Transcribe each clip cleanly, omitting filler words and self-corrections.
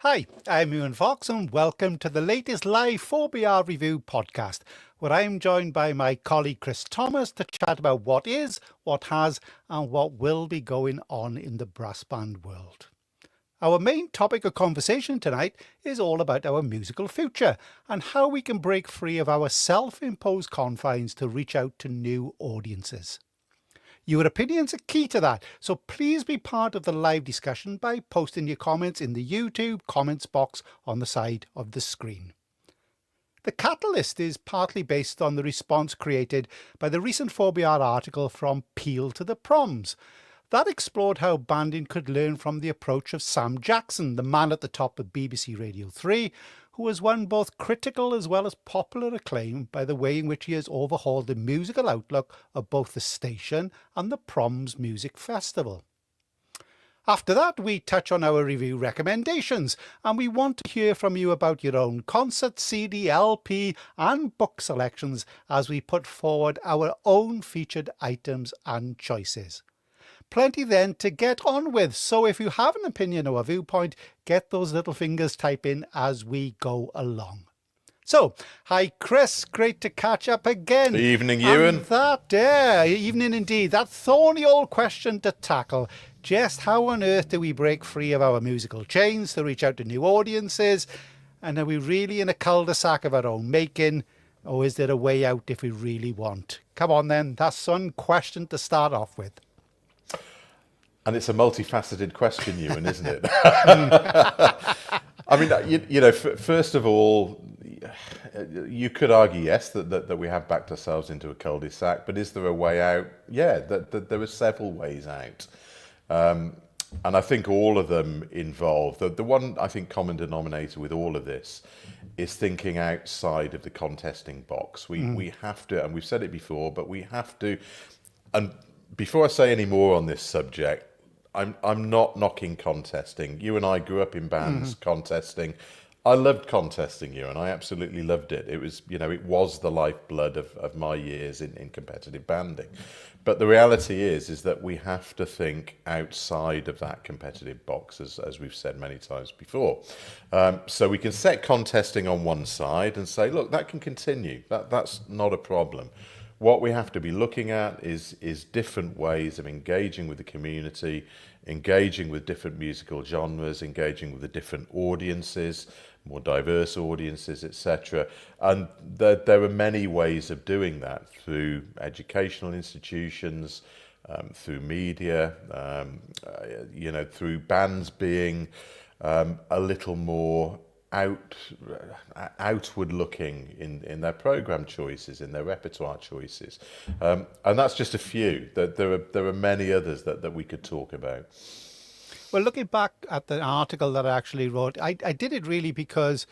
Hi, I'm Iwan and welcome to the latest live 4BR review podcast, where I'm joined by my colleague Chris Thomas to chat about what is, what has, and what will be going on in the brass band world. Our main topic of conversation tonight is all about our musical future and how we can break free of our self-imposed confines to reach out to new audiences. Your opinions are key to that, so please be part of the live discussion by posting your comments in the YouTube comments box on the side of the screen. The catalyst is partly based on the response created by the recent 4BR article from Peel to the Proms. That explored how banding could learn from the approach of Sam Jackson, the man at the top of BBC Radio 3, who has won both critical as well as popular acclaim by the way in which he has overhauled the musical outlook of both the station and the Proms Music Festival. After that, we touch on our review recommendations, and we want to hear from you about your own concert, CD, LP and book selections as we put forward our own featured items and choices. Plenty then to get on with, so if you have an opinion or a viewpoint, get those little fingers typing as we go along. So, hi Chris, great to catch up again. Good evening, Ewan. Evening indeed. That thorny old question to tackle. Just how on earth do we break free of our musical chains to reach out to new audiences? And are we really in a cul-de-sac of our own making? Or is there a way out if we really want? Come on then, that's one question to start off with. And it's a multifaceted question, Ewan, isn't it? I mean, first of all, you could argue, yes, that we have backed ourselves into a cul-de-sac, but is there a way out? Yeah, that there are several ways out. And I think all of them involve, the one, I think, common denominator with all of this is thinking outside of the contesting box. We have to, and we've said it before, but we have to, and before I say any more on this subject, I'm not knocking contesting. You and I grew up in bands contesting. I loved contesting, you, and I absolutely loved it. It was, it was the lifeblood of my years in competitive banding. But the reality is that we have to think outside of that competitive box, as we've said many times before. So we can set contesting on one side and say, look, that can continue. That's not a problem. What we have to be looking at is different ways of engaging with the community, engaging with different musical genres, engaging with the different audiences, more diverse audiences, etc. And there are many ways of doing that through educational institutions, through media, through bands being a little more outward looking in their program choices, in their repertoire choices, and that's just a few. There are many others that we could talk about. Well, looking back at the article that I actually wrote, I did it really because,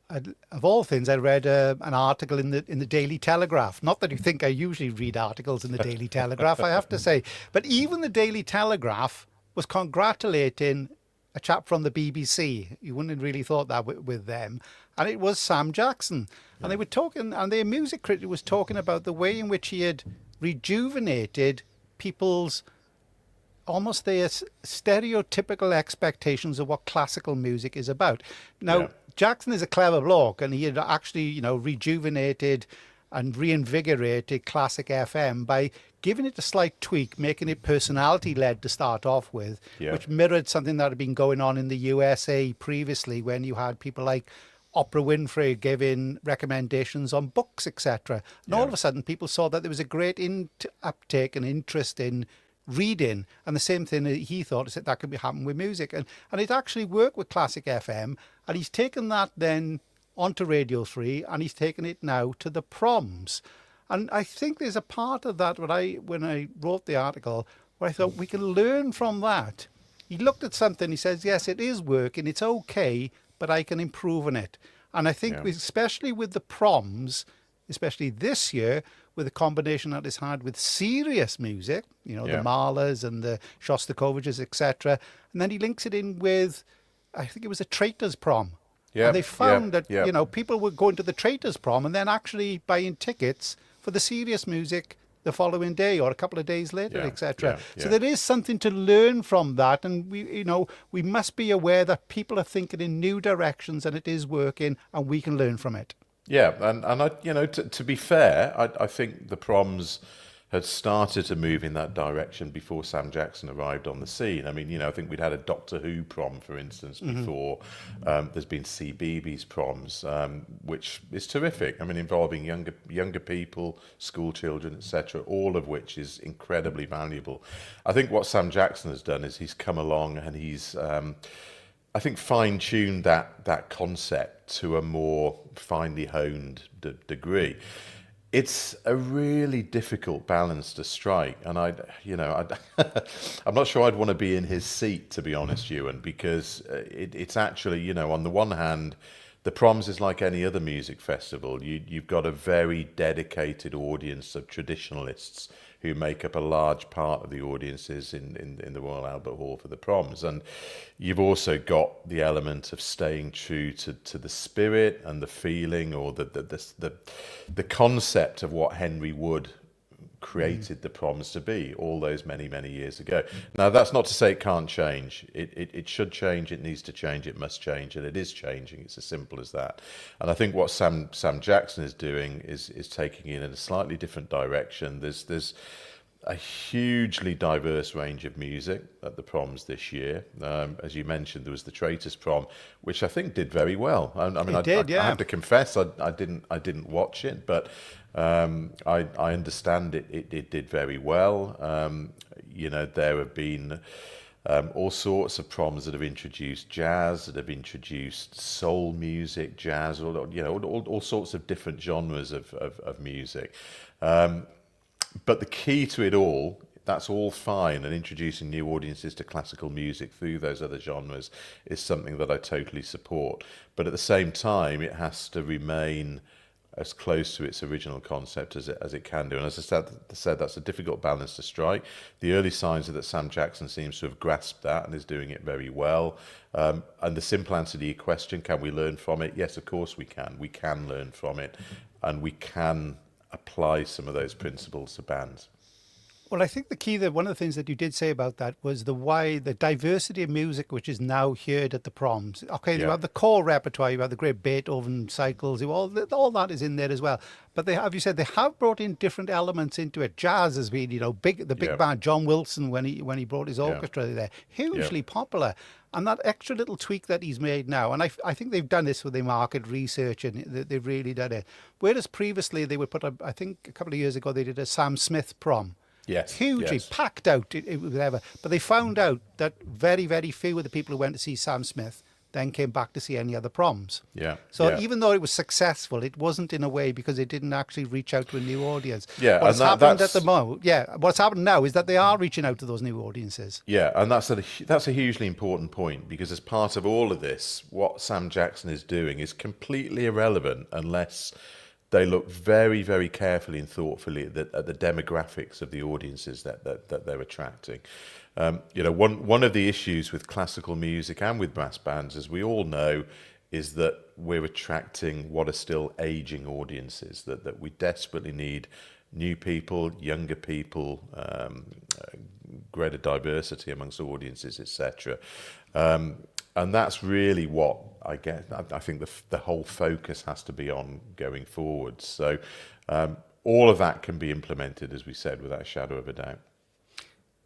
of all things, I read an article in the Daily Telegraph. Not that you think I usually read articles in the Daily Telegraph, I have to say, but even the Daily Telegraph was congratulating a chap from the BBC. You wouldn't have really thought that with them. And it was Sam Jackson. And they were talking, and their music critic was talking about the way in which he had rejuvenated people's, almost their stereotypical expectations of what classical music is about. Now, Jackson is a clever bloke, and he had actually, rejuvenated and reinvigorated classic FM by giving it a slight tweak, making it personality-led to start off with, which mirrored something that had been going on in the USA previously when you had people like Oprah Winfrey giving recommendations on books, etc. And all of a sudden, people saw that there was a great uptake and interest in reading, and the same thing he thought is that could be happening with music. And it actually worked with classic FM, and he's taken that then onto Radio 3, and he's taken it now to the Proms. And I think there's a part of that when I wrote the article where I thought we can learn from that. He looked at something, he says, yes, it is working, it's okay, but I can improve on it. And I think especially with the Proms, especially this year, with the combination that it's had with serious music, the Mahlers and the Shostakoviches, etc. And then he links it in with, I think it was a Traitors Prom. And they found that, people were going to the Traitors Prom and then actually buying tickets for the serious music the following day or a couple of days later, Yeah, etc. yeah, So yeah. there is something to learn from that, and we must be aware that people are thinking in new directions, and it is working, and we can learn from it. Yeah, and I, to be fair, I think the Proms had started to move in that direction before Sam Jackson arrived on the scene. I mean, I think we'd had a Doctor Who prom, for instance, before. There's been CBeebies proms, which is terrific. I mean, involving younger people, school children, etc., all of which is incredibly valuable. I think what Sam Jackson has done is he's come along and he's I think fine-tuned that concept to a more finely honed degree. It's a really difficult balance to strike, and I'm not sure I'd want to be in his seat, to be honest, Ewan, because it's actually, on the one hand, the Proms is like any other music festival. You've got a very dedicated audience of traditionalists who make up a large part of the audiences in the Royal Albert Hall for the Proms. And you've also got the element of staying true to the spirit and the feeling, or the concept of what Henry Wood created the Proms to be all those many, many years ago. Now, that's not to say it can't change. It should change, it needs to change, it must change, and it is changing. It's as simple as that. And I think what Sam Jackson is doing is taking it in a slightly different direction. There's a hugely diverse range of music at the Proms this year. As you mentioned, there was the Traitors Prom, which I think did very well. I mean, I have to confess, I didn't watch it, but I understand it did very well. There have been all sorts of Proms that have introduced jazz, that have introduced soul music, jazz, all sorts of different genres of music. But the key to it all, that's all fine, and introducing new audiences to classical music through those other genres is something that I totally support. But at the same time, it has to remain as close to its original concept as it can do. And as I said, that's a difficult balance to strike. The early signs are that Sam Jackson seems to have grasped that and is doing it very well. And the simple answer to your question, can we learn from it? Yes, of course we can. We can learn from it, and we can apply some of those principles to bands. Well, I think the key, that one of the things that you did say about that was the diversity of music which is now heard at the Proms. Okay, you Yeah. have the core repertoire, you have the great Beethoven cycles, all that is in there as well. But they have, you said, they have brought in different elements into it. Jazz has been, the big Yeah. band, John Wilson, when he brought his orchestra there, hugely popular. And that extra little tweak that he's made now, and I think they've done this with their market research, and they've really done it. Whereas previously they would put up, I think a couple of years ago they did a Sam Smith prom. Yes. Hugely yes. packed out, it was ever. But they found out that very, very few of the people who went to see Sam Smith then came back to see any other Proms. Yeah. So yeah. even though it was successful, it wasn't in a way because it didn't actually reach out to a new audience. Yeah, What's and happened that's at the moment, what's happened now is that they are reaching out to those new audiences. Yeah, and that's a hugely important point, because as part of all of this, what Sam Jackson is doing is completely irrelevant unless they look very, very carefully and thoughtfully at the demographics of the audiences that they're attracting. One of the issues with classical music and with brass bands, as we all know, is that we're attracting what are still aging audiences, that we desperately need new people, younger people, greater diversity amongst audiences, etc. And that's really what I think the whole focus has to be on going forward. So all of that can be implemented, as we said, without a shadow of a doubt.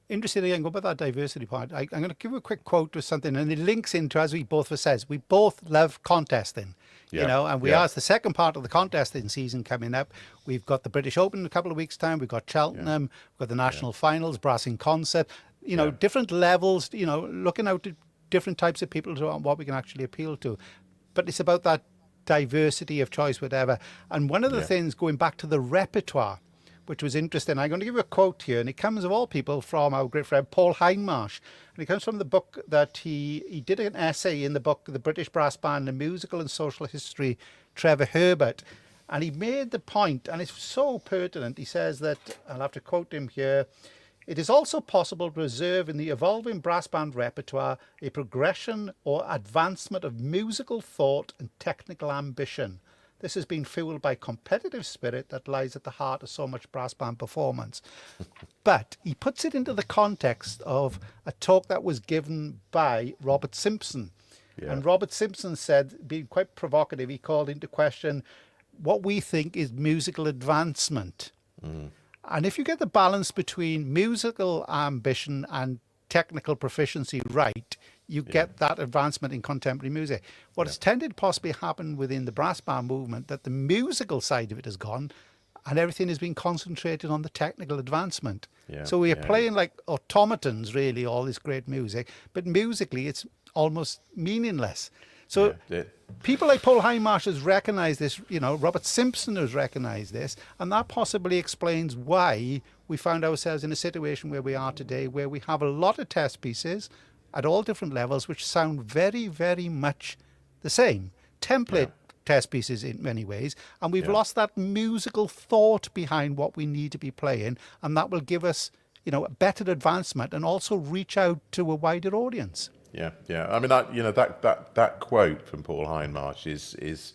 Interestingly, I'm going about that diversity part. I'm going to give a quick quote to something, and it links into, as we both have said, we both love contesting, and we are the second part of the contesting season coming up. We've got the British Open in a couple of weeks' time. We've got Cheltenham. We've got the national finals, brass in concert. Different levels. Looking out at different types of people to what we can actually appeal to. But it's about that diversity of choice, whatever. And one of the things, going back to the repertoire, which was interesting. I'm going to give you a quote here, and it comes, of all people, from our great friend Paul Hindmarsh. And it comes from the book that he did an essay in the book, The British Brass Band, The Musical and Social History, Trevor Herbert. And he made the point, and it's so pertinent, he says that, I'll have to quote him here, "It is also possible to observe in the evolving brass band repertoire a progression or advancement of musical thought and technical ambition. this has been fueled by competitive spirit that lies at the heart of so much brass band performance. But he puts it into the context of a talk that was given by Robert Simpson. Yeah. And Robert Simpson said, being quite provocative, he called into question what we think is musical advancement. And if you get the balance between musical ambition and technical proficiency right, you get that advancement in contemporary music. What has tended to possibly happen within the brass band movement, that the musical side of it has gone and everything has been concentrated on the technical advancement. So we are playing like automatons, really, all this great music, but musically it's almost meaningless. So people like Paul Hindmarsh has recognised this, Robert Simpson has recognised this, and that possibly explains why we found ourselves in a situation where we are today, where we have a lot of test pieces at all different levels, which sound very, very much the same. Template test pieces in many ways, and we've lost that musical thought behind what we need to be playing, and that will give us, a better advancement and also reach out to a wider audience. Yeah. I mean, that quote from Paul Hindmarsh is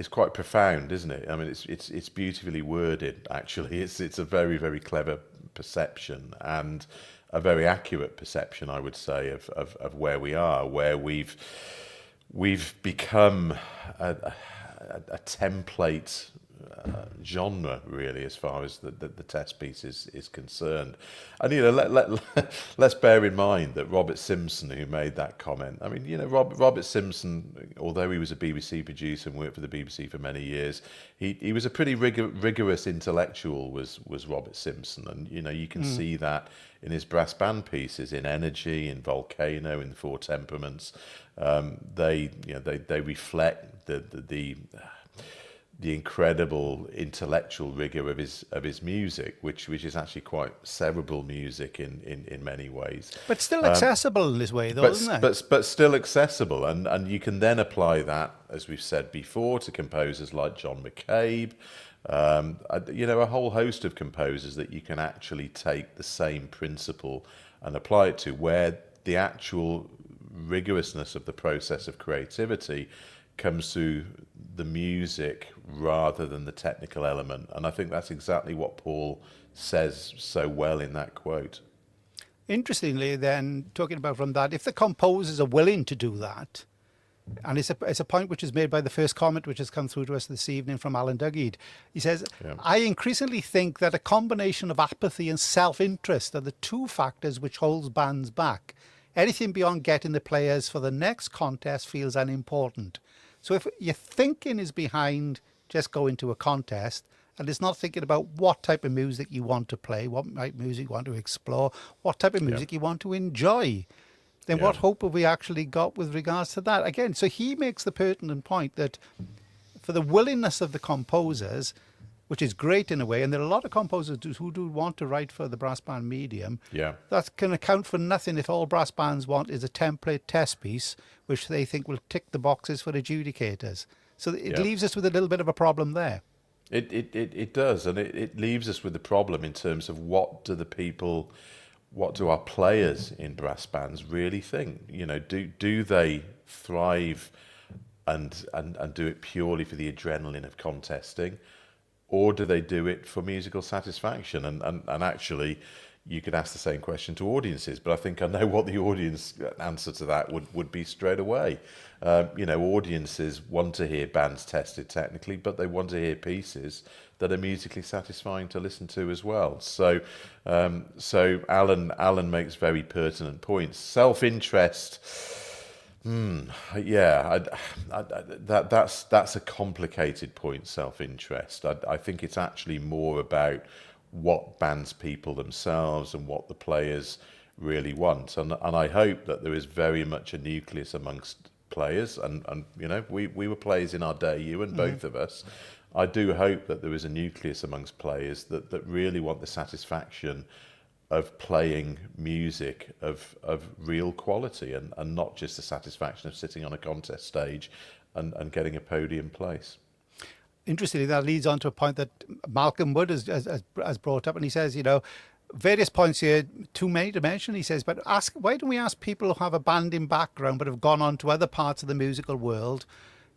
quite profound, isn't it? I mean, it's beautifully worded. Actually, it's a very, very clever perception and a very accurate perception, I would say, of where we are, where we've become a template genre, really, as far as the test piece is concerned. And let's bear in mind that Robert Simpson, who made that comment, I mean, Robert Simpson, although he was a BBC producer and worked for the BBC for many years, he was a pretty rigorous intellectual, was Robert Simpson, and you can see that in his brass band pieces, in Energy, in Volcano, in the Four Temperaments. They reflect the incredible intellectual rigor of his music, which is actually quite cerebral music in many ways. But still accessible in this way, though, isn't it? But still accessible, and you can then apply that, as we've said before, to composers like John McCabe. A whole host of composers that you can actually take the same principle and apply it to, where the actual rigorousness of the process of creativity comes through the music rather than the technical element. And I think that's exactly what Paul says so well in that quote. Interestingly, then, talking about from that, if the composers are willing to do that, and it's a point which is made by the first comment which has come through to us this evening from Alan Duggeed. He says, I increasingly think that a combination of apathy and self-interest are the two factors which holds bands back. Anything beyond getting the players for the next contest feels unimportant. So if your thinking is behind just going to a contest and it's not thinking about what type of music you want to play, what type of music you want to explore, what type of music you want to enjoy, then what hope have we actually got with regards to that? Again, so he makes the pertinent point that for the willingness of the composers, which is great in a way, and there are a lot of composers who do want to write for the brass band medium, that can account for nothing if all brass bands want is a template test piece, which they think will tick the boxes for adjudicators. So it leaves us with a little bit of a problem there. It does, and it leaves us with the problem in terms of what do our players in brass bands really think? Do they thrive and do it purely for the adrenaline of contesting, or do they do it for musical satisfaction? And actually, you could ask the same question to audiences, but I think I know what the audience answer to that would be straight away. Audiences want to hear bands tested technically, but they want to hear pieces that are musically satisfying to listen to as well. So Alan makes very pertinent points. Self-interest, that's a complicated point. Self-interest. I think it's actually more about what bands people themselves and what the players really want. And I hope that there is very much a nucleus amongst players, and we were players in our day, Ewan, both of us. I do hope that there is a nucleus amongst players that really want the satisfaction of playing music of real quality, and not just the satisfaction of sitting on a contest stage and getting a podium place. Interestingly, that leads on to a point that Malcolm Wood has brought up, and he says, various points here, too many to mention, he says, but why don't we ask people who have a banding background but have gone on to other parts of the musical world,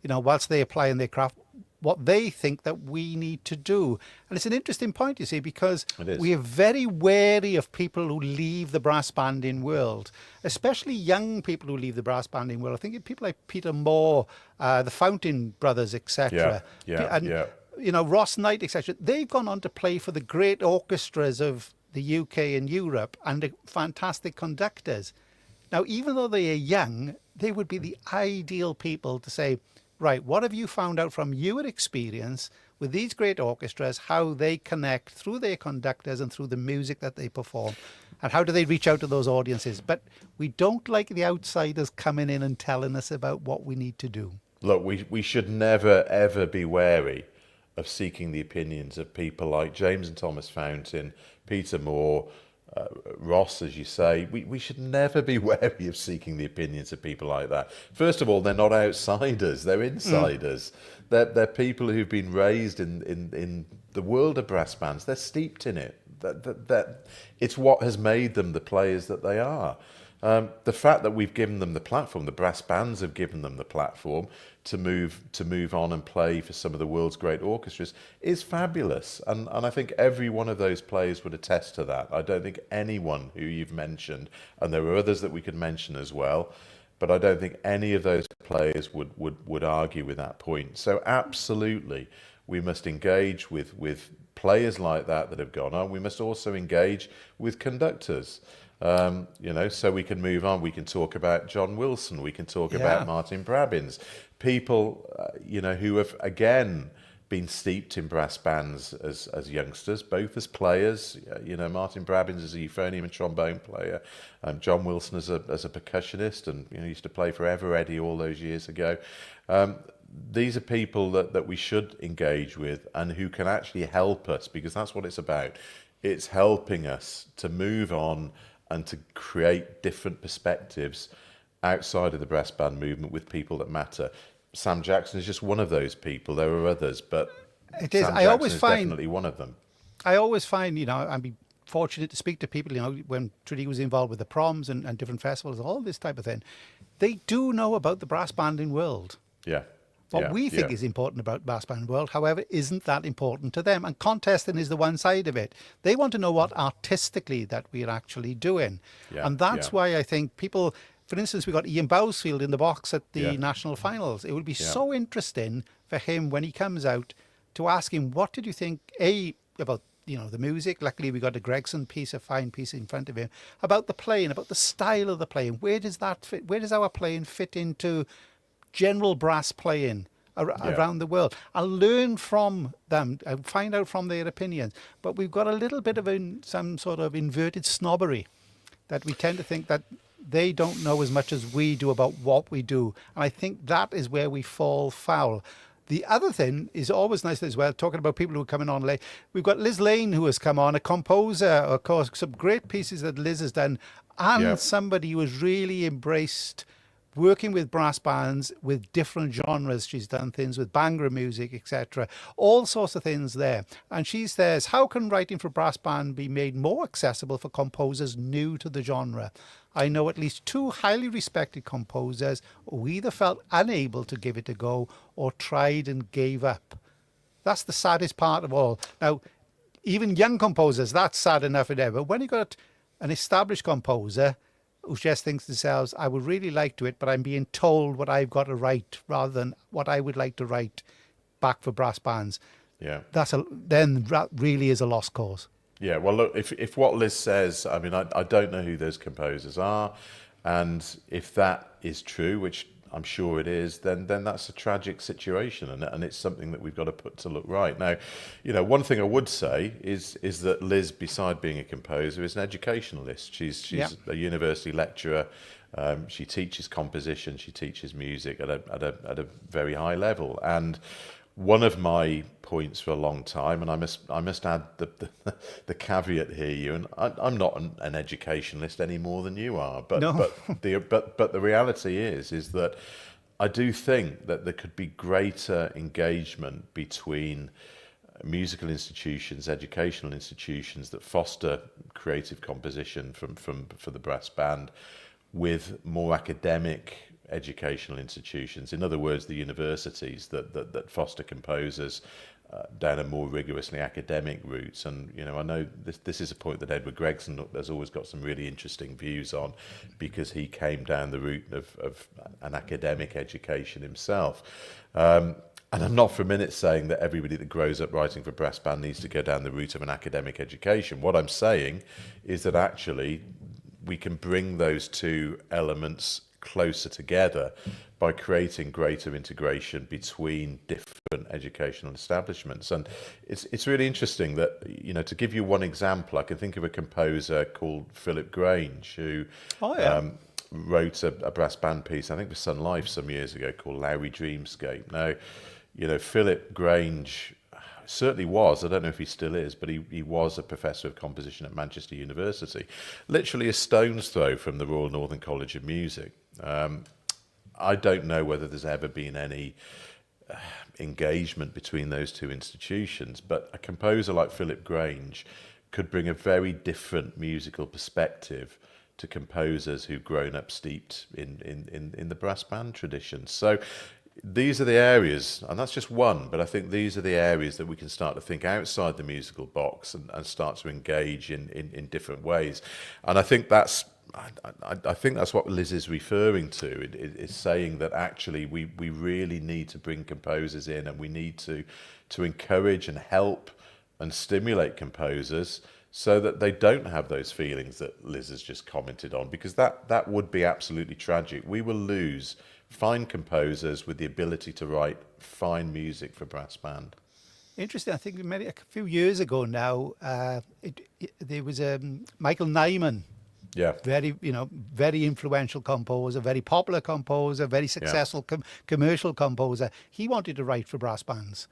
whilst they are applying their craft, what they think that we need to do. And it's an interesting point, you see, because It is. we are very wary of people who leave the brass banding world, especially young people who leave the brass banding world. I think of people like Peter Moore, the Fountain Brothers, Yeah, etc. yeah, And, yeah. Ross Knight, etc. They've gone on to play for the great orchestras of the UK and Europe and are fantastic conductors. Now, even though they are young, they would be the ideal people to say, right, what have you found out from your experience with these great orchestras, how they connect through their conductors and through the music that they perform, and how do they reach out to those audiences? But we don't like the outsiders coming in and telling us about what we need to do. Look, we should never, ever be wary of seeking the opinions of people like James and Thomas Fountain, Peter Moore, Ross, as you say. We should never be wary of seeking the opinions of people like that. First of all, they're not outsiders, they're insiders. They're people who've been raised in the world of brass bands. They're steeped in it. That it's what has made them the players that they are. The fact that we've given them the platform, the brass bands have given them the platform to move on and play for some of the world's great orchestras is fabulous. And I think every one of those players would attest to that. I don't think anyone who you've mentioned, and there are others that we could mention as well, but I don't think any of those players would argue with that point. So absolutely, we must engage with players like that have gone on. We must also engage with conductors. So we can move on. We can talk about John Wilson. We can talk about Martin Brabbins. People, who have, again, been steeped in brass bands as youngsters, both as players. Martin Brabbins is a euphonium and trombone player. John Wilson as a percussionist, and used to play for Ever Eddie all those years ago. These are people that we should engage with and who can actually help us, because that's what it's about. It's helping us to move on and to create different perspectives outside of the brass band movement with people that matter. Sam Jackson is just one of those people. There are others, but it is. Sam I Jackson always is find, definitely one of them. I always find, I'd be fortunate to speak to people, when Trudy was involved with the proms and different festivals, all this type of thing. They do know about the brass banding world. Yeah. What we think is important about brass band world, however, isn't that important to them. And contesting is the one side of it. They want to know what artistically that we're actually doing. Yeah, And that's why I think people, for instance, we got Ian Bousfield in the box at the Yeah. national finals. It would be so interesting for him when he comes out to ask him, what did you think, about the music? Luckily, we got a Gregson piece, a fine piece in front of him, about the playing, about the style of the playing. Where does that fit? Where does our playing fit into general brass playing around the world? I'll learn from them and find out from their opinions. But we've got a little bit of some sort of inverted snobbery that we tend to think that they don't know as much as we do about what we do. And I think that is where we fall foul. The other thing is always nice as well, talking about people who are coming on late. We've got Liz Lane, who has come on, a composer, of course, some great pieces that Liz has done, and somebody who has really embraced working with brass bands with different genres. She's done things with Bhangra music, etc. All sorts of things there. And she says, how can writing for brass band be made more accessible for composers new to the genre? I know at least two highly respected composers who either felt unable to give it a go or tried and gave up. That's the saddest part of all. Now, even young composers, that's sad enough and ever. When you got an established composer who just thinks to themselves, I would really like to it, but I'm being told what I've got to write rather than what I would like to write back for brass bands. Yeah. Then that really is a lost cause. Yeah, well, look, if what Liz says, I mean, I don't know who those composers are, and if that is true, which I'm sure it is, then that's a tragic situation, and it's something that we've got to put to look right. Now, one thing I would say is that Liz, beside being a composer, is an educationalist. She's a university lecturer. She teaches composition. She teaches music at a very high level. And one of my points for a long time, and I must add the caveat here, Ewan, I'm not an educationalist any more than you are, but the reality is that I do think that there could be greater engagement between musical institutions, educational institutions that foster creative composition for the brass band, with more academic educational institutions, in other words, the universities that foster composers down a more rigorously academic route. And I know this is a point that Edward Gregson has always got some really interesting views on, because he came down the route of an academic education himself. And I'm not for a minute saying that everybody that grows up writing for brass band needs to go down the route of an academic education. What I'm saying is that actually we can bring those two elements closer together by creating greater integration between different educational establishments. And it's really interesting that, to give you one example, I can think of a composer called Philip Grange who wrote a brass band piece, I think for Sun Life some years ago, called Lowry Dreamscape. Now, Philip Grange certainly was, I don't know if he still is, but he was a professor of composition at Manchester University, literally a stone's throw from the Royal Northern College of Music. I don't know whether there's ever been any engagement between those two institutions, but a composer like Philip Grange could bring a very different musical perspective to composers who've grown up steeped in the brass band tradition. So these are the areas, and that's just one, but I think these are the areas that we can start to think outside the musical box and start to engage in different ways. And I think that's what Liz is referring to. Is saying that actually we really need to bring composers in, and we need to encourage and help and stimulate composers so that they don't have those feelings that Liz has just commented on, because that would be absolutely tragic. We will lose fine composers with the ability to write fine music for brass band. Interesting. I think a few years ago now, there was Michael Nyman. Yeah. Very influential composer, very popular composer, very successful commercial composer. He wanted to write for brass bands.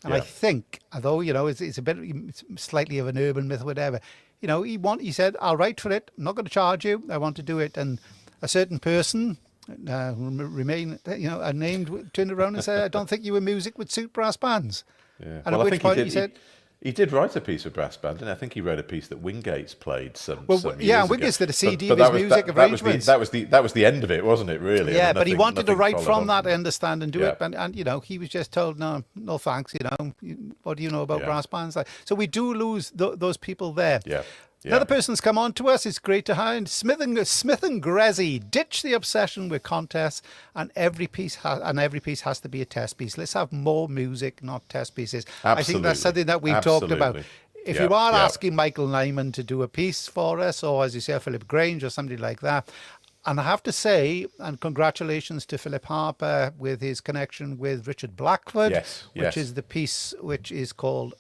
And I think, although, it's a bit slightly of an urban myth or whatever, he said, I'll write for it. I'm not going to charge you. I want to do it. And a certain person, remain, unnamed, turned around and said, I don't think your music would suit brass bands. Yeah. And at which point he said... He did write a piece for brass band, and I think he wrote a piece that Wingates played some yeah, years Wingates ago. did a CD of his music arrangements. That was the end of it, wasn't it? Really? Yeah, I mean, but he wanted to write from on. that, I understand, and do it. And he was just told, no thanks. What do you know about brass bands? So we do lose those people there. Yeah. Another person's come on to us. It's great to have Smith and Grezzy. Ditch the obsession with contests, and every piece has to be a test piece. Let's have more music, not test pieces. Absolutely. I think that's something that we've talked about. If you are asking Michael Nyman to do a piece for us, or as you say, Philip Grange or somebody like that, and I have to say, and congratulations to Philip Harper with his connection with Richard Blackford, which is the piece which is called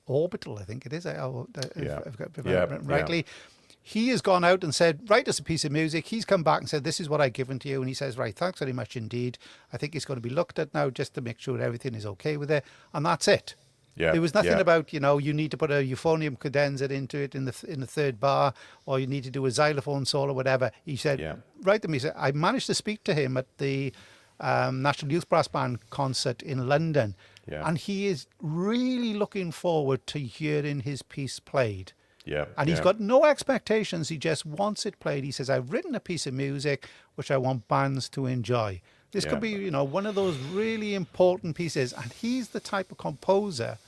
Orbital, I think it is. If I've got it rightly. He has gone out and said, write us a piece of music. He's come back and said, this is what I've given to you. And he says, right, thanks very much indeed. I think it's going to be looked at now just to make sure everything is okay with it. And that's it. Yeah, there was nothing about, you need to put a euphonium cadenza into it in the third bar, or you need to do a xylophone solo or whatever. He said, write them. He said, I managed to speak to him at the National Youth Brass Band concert in London. Yeah. And he is really looking forward to hearing his piece played. Yeah. And he's got no expectations. He just wants it played. He says, I've written a piece of music which I want bands to enjoy. This could be, one of those really important pieces. And he's the type of composer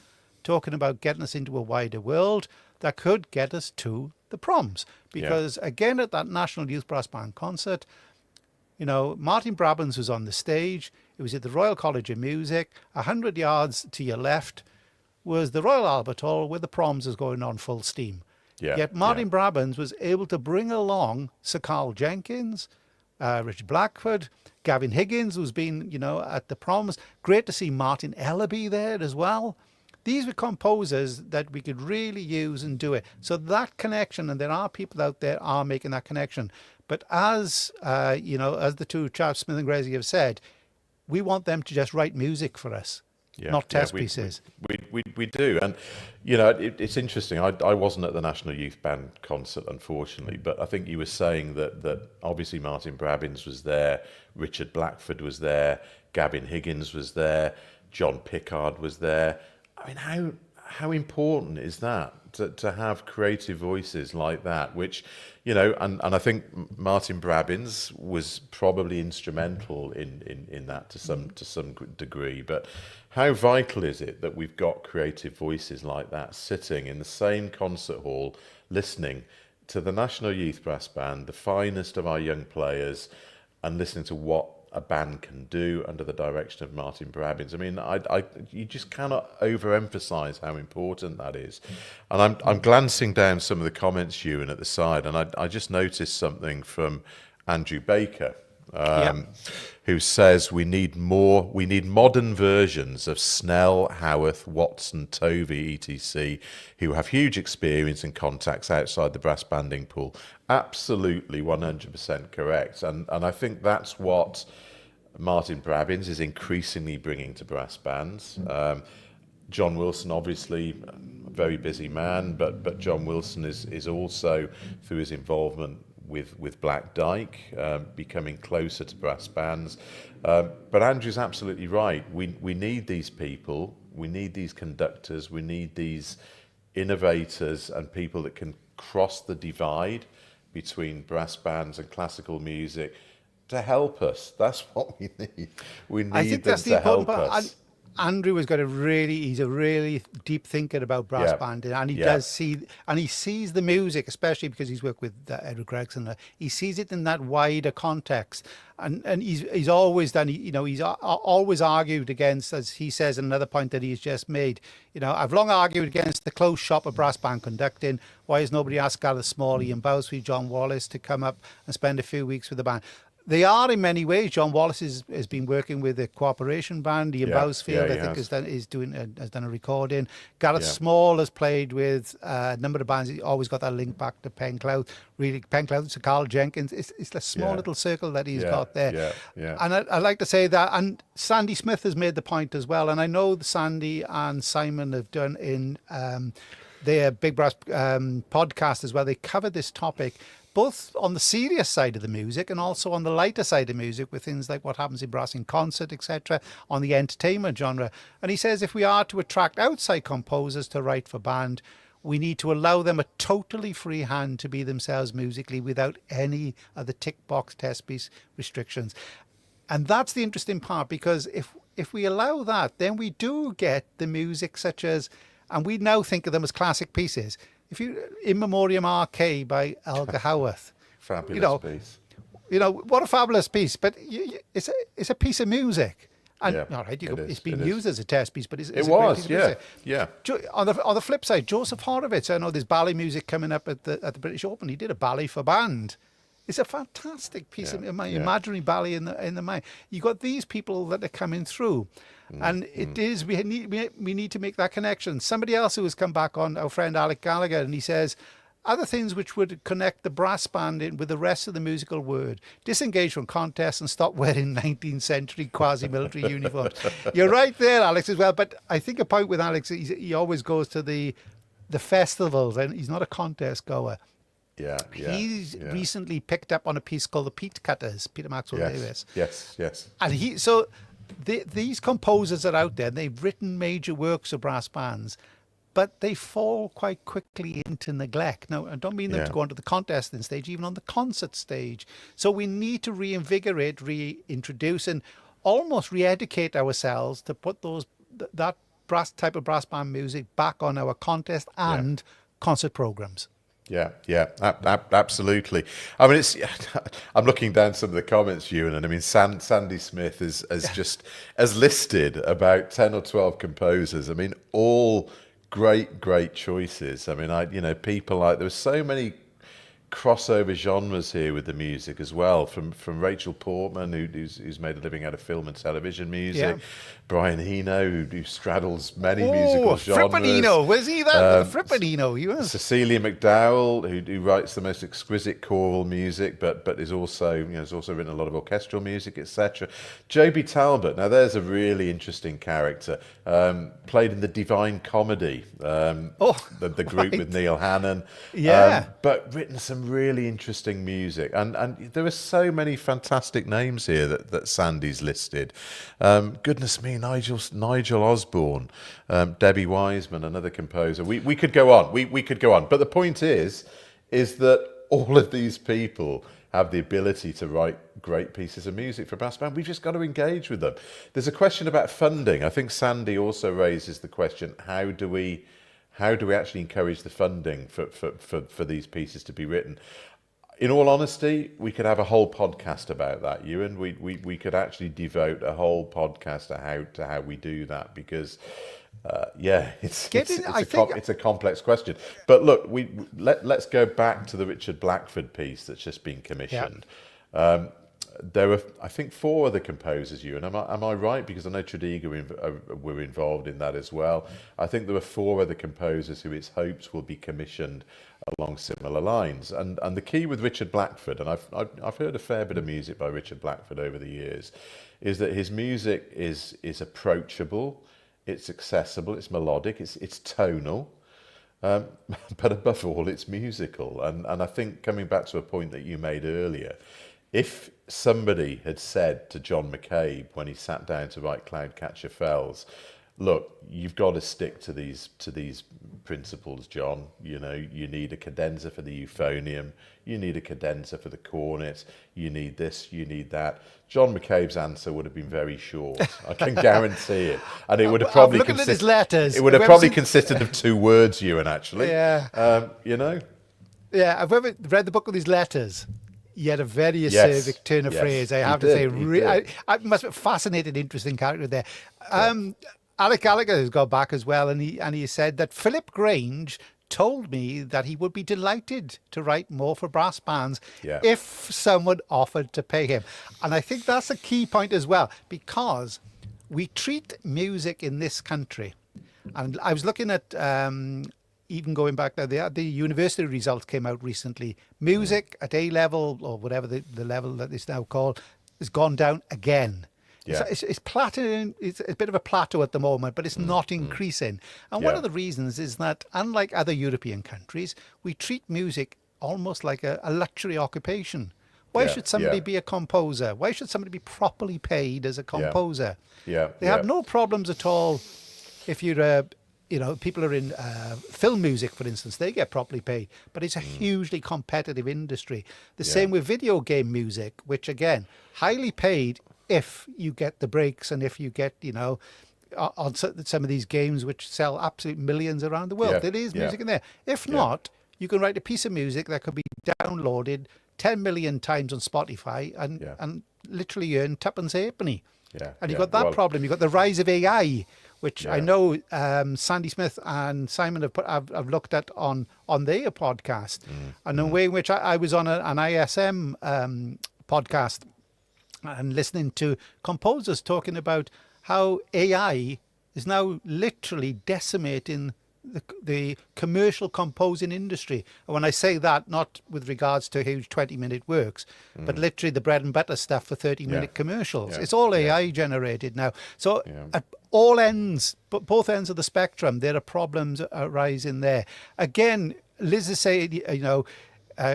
talking about getting us into a wider world that could get us to the proms. Because again, at that National Youth Brass Band concert, Martin Brabbins was on the stage. It was at the Royal College of Music. 100 yards to your left was the Royal Albert Hall, where the proms is going on full steam. Yet Martin Brabbins was able to bring along Sir Carl Jenkins, Richard Blackford, Gavin Higgins, who's been, at the proms. Great to see Martin Ellaby there as well. These were composers that we could really use and do it. So that connection, and there are people out there are making that connection. But as, as the two chaps, Smith and Grezzy, have said, we want them to just write music for us, not test pieces. We do. And, it's interesting. I wasn't at the National Youth Band concert, unfortunately, but I think you were saying that obviously Martin Brabbins was there, Richard Blackford was there, Gavin Higgins was there, John Pickard was there. I mean, how important is that to have creative voices like that, which, and I think Martin Brabbins was probably instrumental in that to some degree. But how vital is it that we've got creative voices like that sitting in the same concert hall, listening to the National Youth Brass Band, the finest of our young players, and listening to what a band can do under the direction of Martin Brabbins? I mean, you just cannot overemphasize how important that is. And I'm glancing down some of the comments, Ewan, at the side, and I just noticed something from Andrew Baker, who says we need modern versions of Snell, Howarth, Watson, Tovey, etc., who have huge experience and contacts outside the brass banding pool. Absolutely 100% correct. And I think that's what Martin Brabbins is increasingly bringing to brass bands. John Wilson, obviously, a very busy man, but John Wilson is also, through his involvement with Black Dyke, becoming closer to brass bands. But Andrew's absolutely right. We need these people. We need these conductors. We need these innovators and people that can cross the divide between brass bands and classical music to help us. That's what we need. We need them to help us. Andrew has got he's a really deep thinker about brass banding, and he does see, and he sees the music, especially because he's worked with Edward Gregson. He sees it in that wider context, and he's always done. He's always argued against, as he says, another point that he's just made. I've long argued against the close shop of brass band conducting. Why has nobody asked Gareth Smalley and Bowsby, John Wallace to come up and spend a few weeks with the band? They are in many ways. John Wallace has been working with a cooperation band. Ian Bousfield, I think, has done a recording. Gareth Small has played with a number of bands. He's always got that link back to Pencloud. Really, Pencloud to Carl Jenkins. It's a small little circle that he's got there. And I like to say that. And Sandy Smith has made the point as well. And I know Sandy and Simon have done in their Big Brass podcast as well. They covered this topic, both on the serious side of the music and also on the lighter side of music, with things like what happens in brass in concert, etc., on the entertainment genre. And he says if we are to attract outside composers to write for band, we need to allow them a totally free hand to be themselves musically without any of the tick box test piece restrictions. And that's the interesting part, because if we allow that, then we do get the music such as, and we now think of them as classic pieces. If you In Memoriam RK by Elgar Howarth, fabulous piece. What a fabulous piece! But it's a piece of music, and all right, it's been used as a test piece, but it's a great piece of music. On the flip side, Joseph Horowitz, I know there's ballet music coming up at the British Open. He did a ballet for band. It's a fantastic piece of imaginary ballet in the mind. You got these people that are coming through, and it is we need to make that connection. Somebody else who has come back on, our friend Alec Gallagher, and he says other things which would connect the brass band in with the rest of the musical world: disengage from contests and stop wearing 19th century quasi-military uniforms. You're right there, Alex, as well. But I think a point with Alex, he always goes to the festivals, and he's not a contest goer. He's recently picked up on a piece called the Peter Cutters, Peter Maxwell Davies. Yes. And these composers are out there. They've written major works of brass bands, but they fall quite quickly into neglect. Now, I don't mean them to go onto the contesting stage, even on the concert stage. So we need to reinvigorate, reintroduce, and almost re-educate ourselves to put that type of brass band music back on our contest and concert programs. Absolutely. I mean, I'm looking down some of the comments, Ewan, and I mean, Sandy Smith has listed about 10 or 12 composers. I mean, all great choices. I mean, people like, there were so many crossover genres here with the music as well, from Rachel Portman, who's made a living out of film and television music, Brian Eno, who straddles many musical genres. Frippanino, was he that? Frippanino, he was. Cecilia McDowell, who writes the most exquisite choral music, but is also has also written a lot of orchestral music, etc. Joby Talbot, now there's a really interesting character. Played in the Divine Comedy, the group with Neil Hannon. But written some some really interesting music, and there are so many fantastic names here that Sandy's listed. Goodness me, Nigel Osborne, Debbie Wiseman, another composer. We could go on. We could go on. But the point is that all of these people have the ability to write great pieces of music for a brass band. We've just got to engage with them. There's a question about funding. I think Sandy also raises the question: how do we actually encourage the funding for these pieces to be written? In all honesty, we could have a whole podcast about that, Ewan. We could actually devote a whole podcast to how we do that, because it's a complex question. But look, let's go back to the Richard Blackford piece that's just been commissioned. Yeah. There were, I think, 4 other composers, Ewan. Am I right? Because I know Tredegar were involved in that as well. I think there were 4 other composers who it's hoped will be commissioned along similar lines. And the key with Richard Blackford, and I've heard a fair bit of music by Richard Blackford over the years, is that his music is approachable, it's accessible, it's melodic, it's tonal. But above all, it's musical. And I think, coming back to a point that you made earlier, if somebody had said to John McCabe when he sat down to write Cloudcatcher Fells, look, you've got to stick to these principles, John. You know, you need a cadenza for the euphonium, you need a cadenza for the cornet, you need this, you need that. John McCabe's answer would have been very short. I can guarantee it, and it would have probably consisted of 2 words, Ewan. Actually, yeah, you know, yeah. I've ever read the book with his letters. He had a very acerbic turn of phrase. I have to say, I must be a fascinating, interesting character there. Alec Gallagher has got back as well, and he said that Philip Grange told me that he would be delighted to write more for brass bands if someone offered to pay him. And I think that's a key point as well, because we treat music in this country, and I was looking at even going back there, the university results came out recently. Music at A level, or whatever the level that is now called, has gone down again. Yeah. It's plateauing. It's a bit of a plateau at the moment, but it's not increasing. And one of the reasons is that, unlike other European countries, we treat music almost like a luxury occupation. Why should somebody be a composer? Why should somebody be properly paid as a composer? They have no problems at all if you're people are in film music, for instance, they get properly paid, but it's a hugely competitive industry. The same with video game music, which, again, highly paid if you get the breaks and if you get, on some of these games which sell absolute millions around the world. There is music in there. If not, you can write a piece of music that could be downloaded 10 million times on Spotify and literally earn tuppence halfpenny. And you've got that problem. You've got the rise of AI, which I know Sandy Smith and Simon have looked at on their podcast. And the way in which I was on an ISM podcast and listening to composers talking about how AI is now literally decimating the commercial composing industry. And when I say that, not with regards to huge 20-minute works, but literally the bread and butter stuff for 30-minute commercials. It's all AI generated now. So at all ends, but both ends of the spectrum, there are problems arising there. Again, Liz is saying,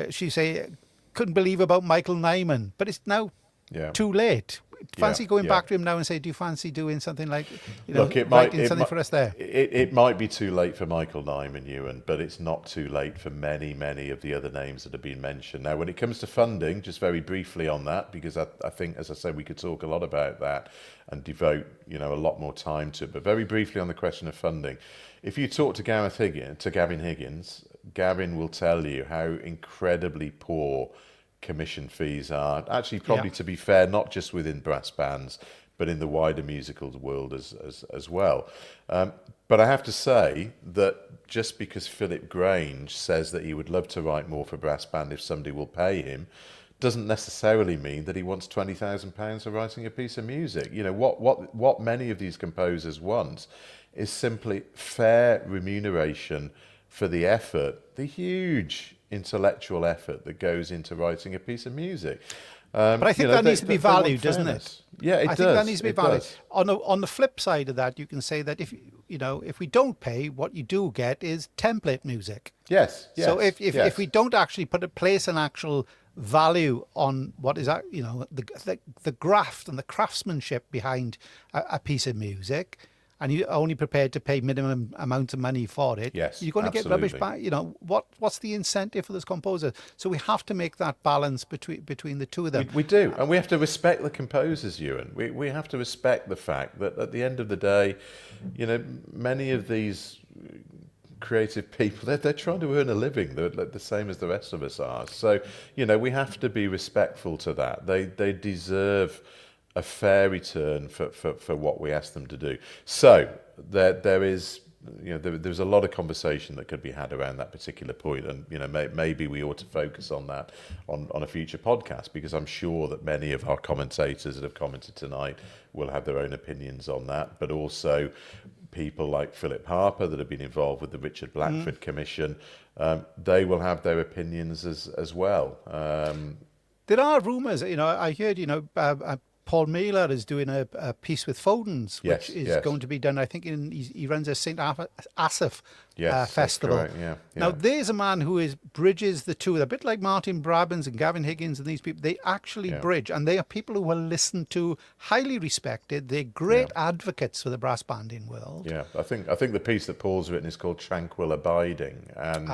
she say couldn't believe about Michael Nyman, but it's now too late. Fancy going back to him now and say, do you fancy doing something like, writing something for us there? It might be too late for Michael Nyman, Ewan, but it's not too late for many, many of the other names that have been mentioned. Now, when it comes to funding, just very briefly on that, because I think, as I said, we could talk a lot about that and devote, a lot more time to it. But very briefly on the question of funding, if you talk to Gavin Higgins, Gavin will tell you how incredibly poor commission fees are. Actually, probably, to be fair, not just within brass bands, but in the wider musical world as well. But I have to say that just because Philip Grange says that he would love to write more for brass band if somebody will pay him, doesn't necessarily mean that he wants £20,000 for writing a piece of music. What many of these composers want is simply fair remuneration for the effort, the huge intellectual effort that goes into writing a piece of music. But I think that needs to be valued, doesn't it? Yeah, it I does. think that needs to be It valued. does. On the flip side of that, you can say that if we don't pay, what you do get is template music. Yes, yes, So if yes. we don't actually place an actual value on what is that, the graft and the craftsmanship behind a piece of music, and you're only prepared to pay minimum amount of money for it, Yes, you're going to get rubbish absolutely. back. What's the incentive for those composers? So we have to make that balance between the two of them. We do, and we have to respect the composers, Ewan. We have to respect the fact that at the end of the day, many of these creative people, they're trying to earn a living. They're like the same as the rest of us are. So, we have to be respectful to that. They deserve a fair return for what we ask them to do. So there is, there's a lot of conversation that could be had around that particular point, and maybe we ought to focus on that on a future podcast, because I'm sure that many of our commentators that have commented tonight will have their own opinions on that, but also people like Philip Harper that have been involved with the Richard Blackford Commission, they will have their opinions as well. There are rumours, I heard, Paul Mailer is doing a piece with Foden's, which Yes, is yes. going to be done, I think, he runs a St. Asaph Yes, that's festival. correct, yeah. Now, there's a man who bridges the two, a bit like Martin Brabbins and Gavin Higgins and these people. They actually bridge, and they are people who are listened to, highly respected. They're great advocates for the brass banding world. Yeah, I think the piece that Paul's written is called Tranquil Abiding, and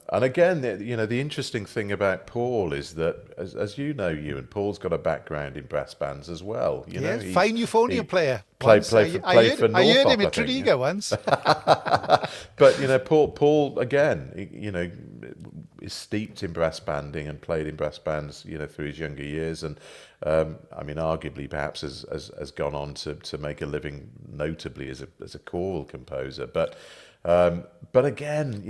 again, the interesting thing about Paul is that, as you know, Paul's got a background in brass bands as well. Yes, fine euphonium player. Play once. for I heard Norfolk, him in I think, Tredegar once. But Paul again, is steeped in brass banding and played in brass bands, through his younger years, and arguably perhaps has gone on to make a living, notably as a choral composer. But again,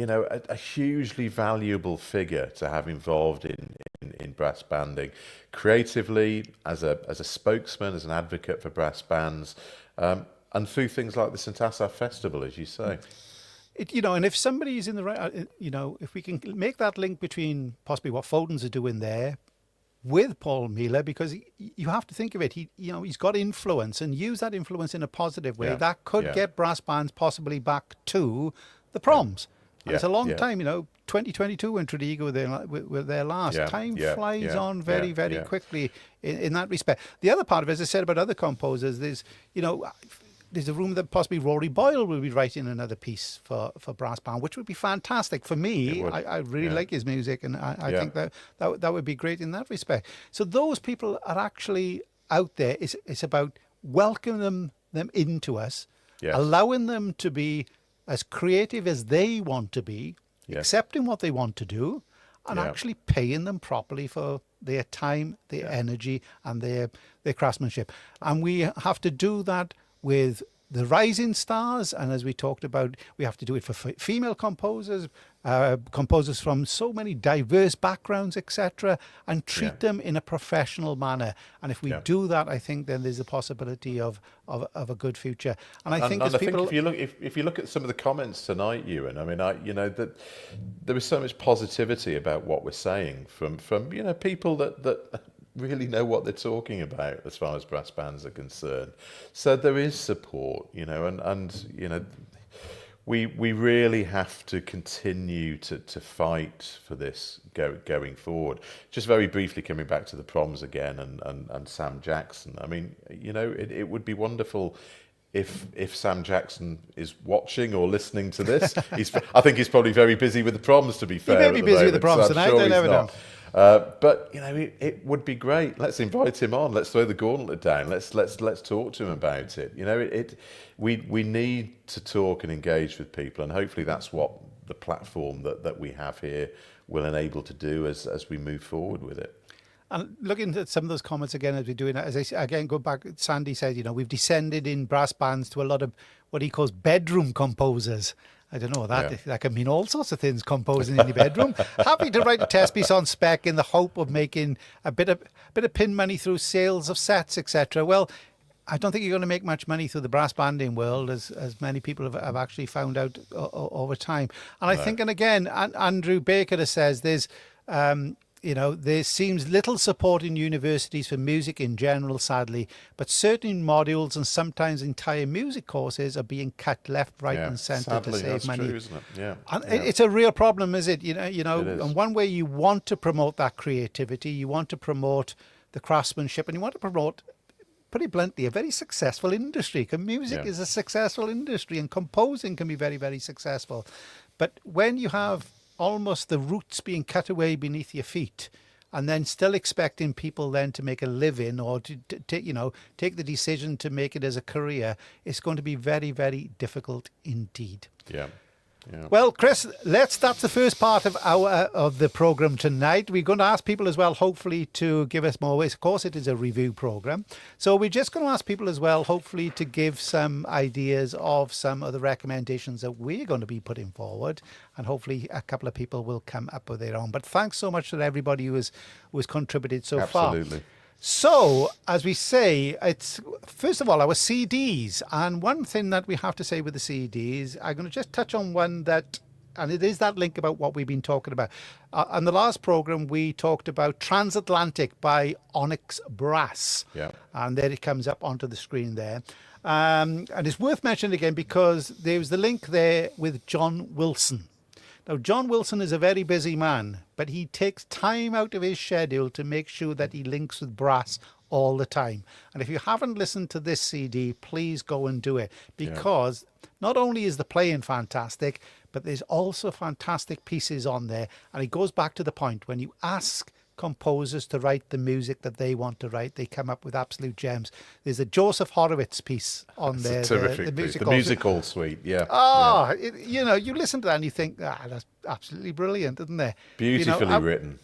a hugely valuable figure to have involved in brass banding, creatively, as a spokesman, as an advocate for brass bands, and through things like the St. Asaph Festival, as you say. And if somebody's in the right, if we can make that link between possibly what Foden's are doing there with Paul Mailer, because you have to think of it, he's got influence, and use that influence in a positive way. That could get brass bands possibly back to the proms. And it's a long time, 2022 when Tredegar were there last. Time flies on very, very quickly in that respect. The other part of it, as I said about other composers, there's a rumour that possibly Rory Boyle will be writing another piece for brass band, which would be fantastic for me. I really like his music, and I think that would be great in that respect. So those people are actually out there. It's about welcoming them into us, allowing them to be as creative as they want to be, accepting what they want to do, and actually paying them properly for their time, their energy, and their craftsmanship. And we have to do that with the rising stars, and as we talked about, we have to do it for female composers, composers from so many diverse backgrounds, etc., and treat them in a professional manner. And if we do that, I think then there's a possibility of a good future. And I think if you look at some of the comments tonight, Ewan, that there is so much positivity about what we're saying from people that really know what they're talking about as far as brass bands are concerned. So there is support, and we really have to continue to fight for this going forward. Just very briefly coming back to the proms again and Sam Jackson. It would be wonderful if Sam Jackson is watching or listening to this. I think he's probably very busy with the proms, to be fair. He may be busy with the proms tonight, I never know. But it would be great. Let's invite him on. Let's throw the gauntlet down. Let's talk to him about it. We need to talk and engage with people, and hopefully that's what the platform that we have here will enable to do as we move forward with it. And looking at some of those comments again as we're doing that, as I again go back, Sandy said, we've descended in brass bands to a lot of what he calls bedroom composers. I don't know, that can mean all sorts of things, composing in the bedroom. Happy to write a test piece on spec in the hope of making a bit of pin money through sales of sets, etc. Well, I don't think you're going to make much money through the brass banding world, as many people have actually found out over time. And I think, and again, Andrew Baker says there's, There seems little support in universities for music in general, sadly, but certain modules and sometimes entire music courses are being cut left, right, Yeah, and centre to sadly, save that's money. true, isn't it? Yeah, And yeah, it's a real problem, is it? it is. And one way you want to promote that creativity, you want to promote the craftsmanship, and you want to promote, pretty bluntly, a very successful industry. Because music Yeah. is a successful industry, and composing can be very, very successful. But when you have almost the roots being cut away beneath your feet, and then still expecting people then to make a living or to take the decision to make it as a career, it's going to be very, very difficult indeed. Yeah. Yeah. Well, Chris, that's the first part of the program tonight. We're going to ask people as well, hopefully, to give us more ways. Of course, it is a review program. So we're just going to ask people as well, hopefully, to give some ideas of some of the recommendations that we're going to be putting forward. And hopefully a couple of people will come up with their own. But thanks so much to everybody who has contributed so far. Absolutely. So, as we say, it's first of all our CDs, and one thing that we have to say with the CDs, I'm going to just touch on one that, and it is that link about what we've been talking about. On the last program, we talked about Transatlantic by Onyx Brass, Yeah. and there it comes up onto the screen there. And it's worth mentioning again because there was the link there with John Wilson. Now, John Wilson is a very busy man, but he takes time out of his schedule to make sure that he links with brass all the time. And if you haven't listened to this CD, please go and do it, because not only is the playing fantastic, but there's also fantastic pieces on there. And it goes back to the point, when you ask composers to write the music that they want to write, they come up with absolute gems. There's a Joseph Horowitz piece on there. It's a terrific piece. The musical suite, yeah. Oh, yeah. You listen to that and you think, that's absolutely brilliant, isn't there? Beautifully written.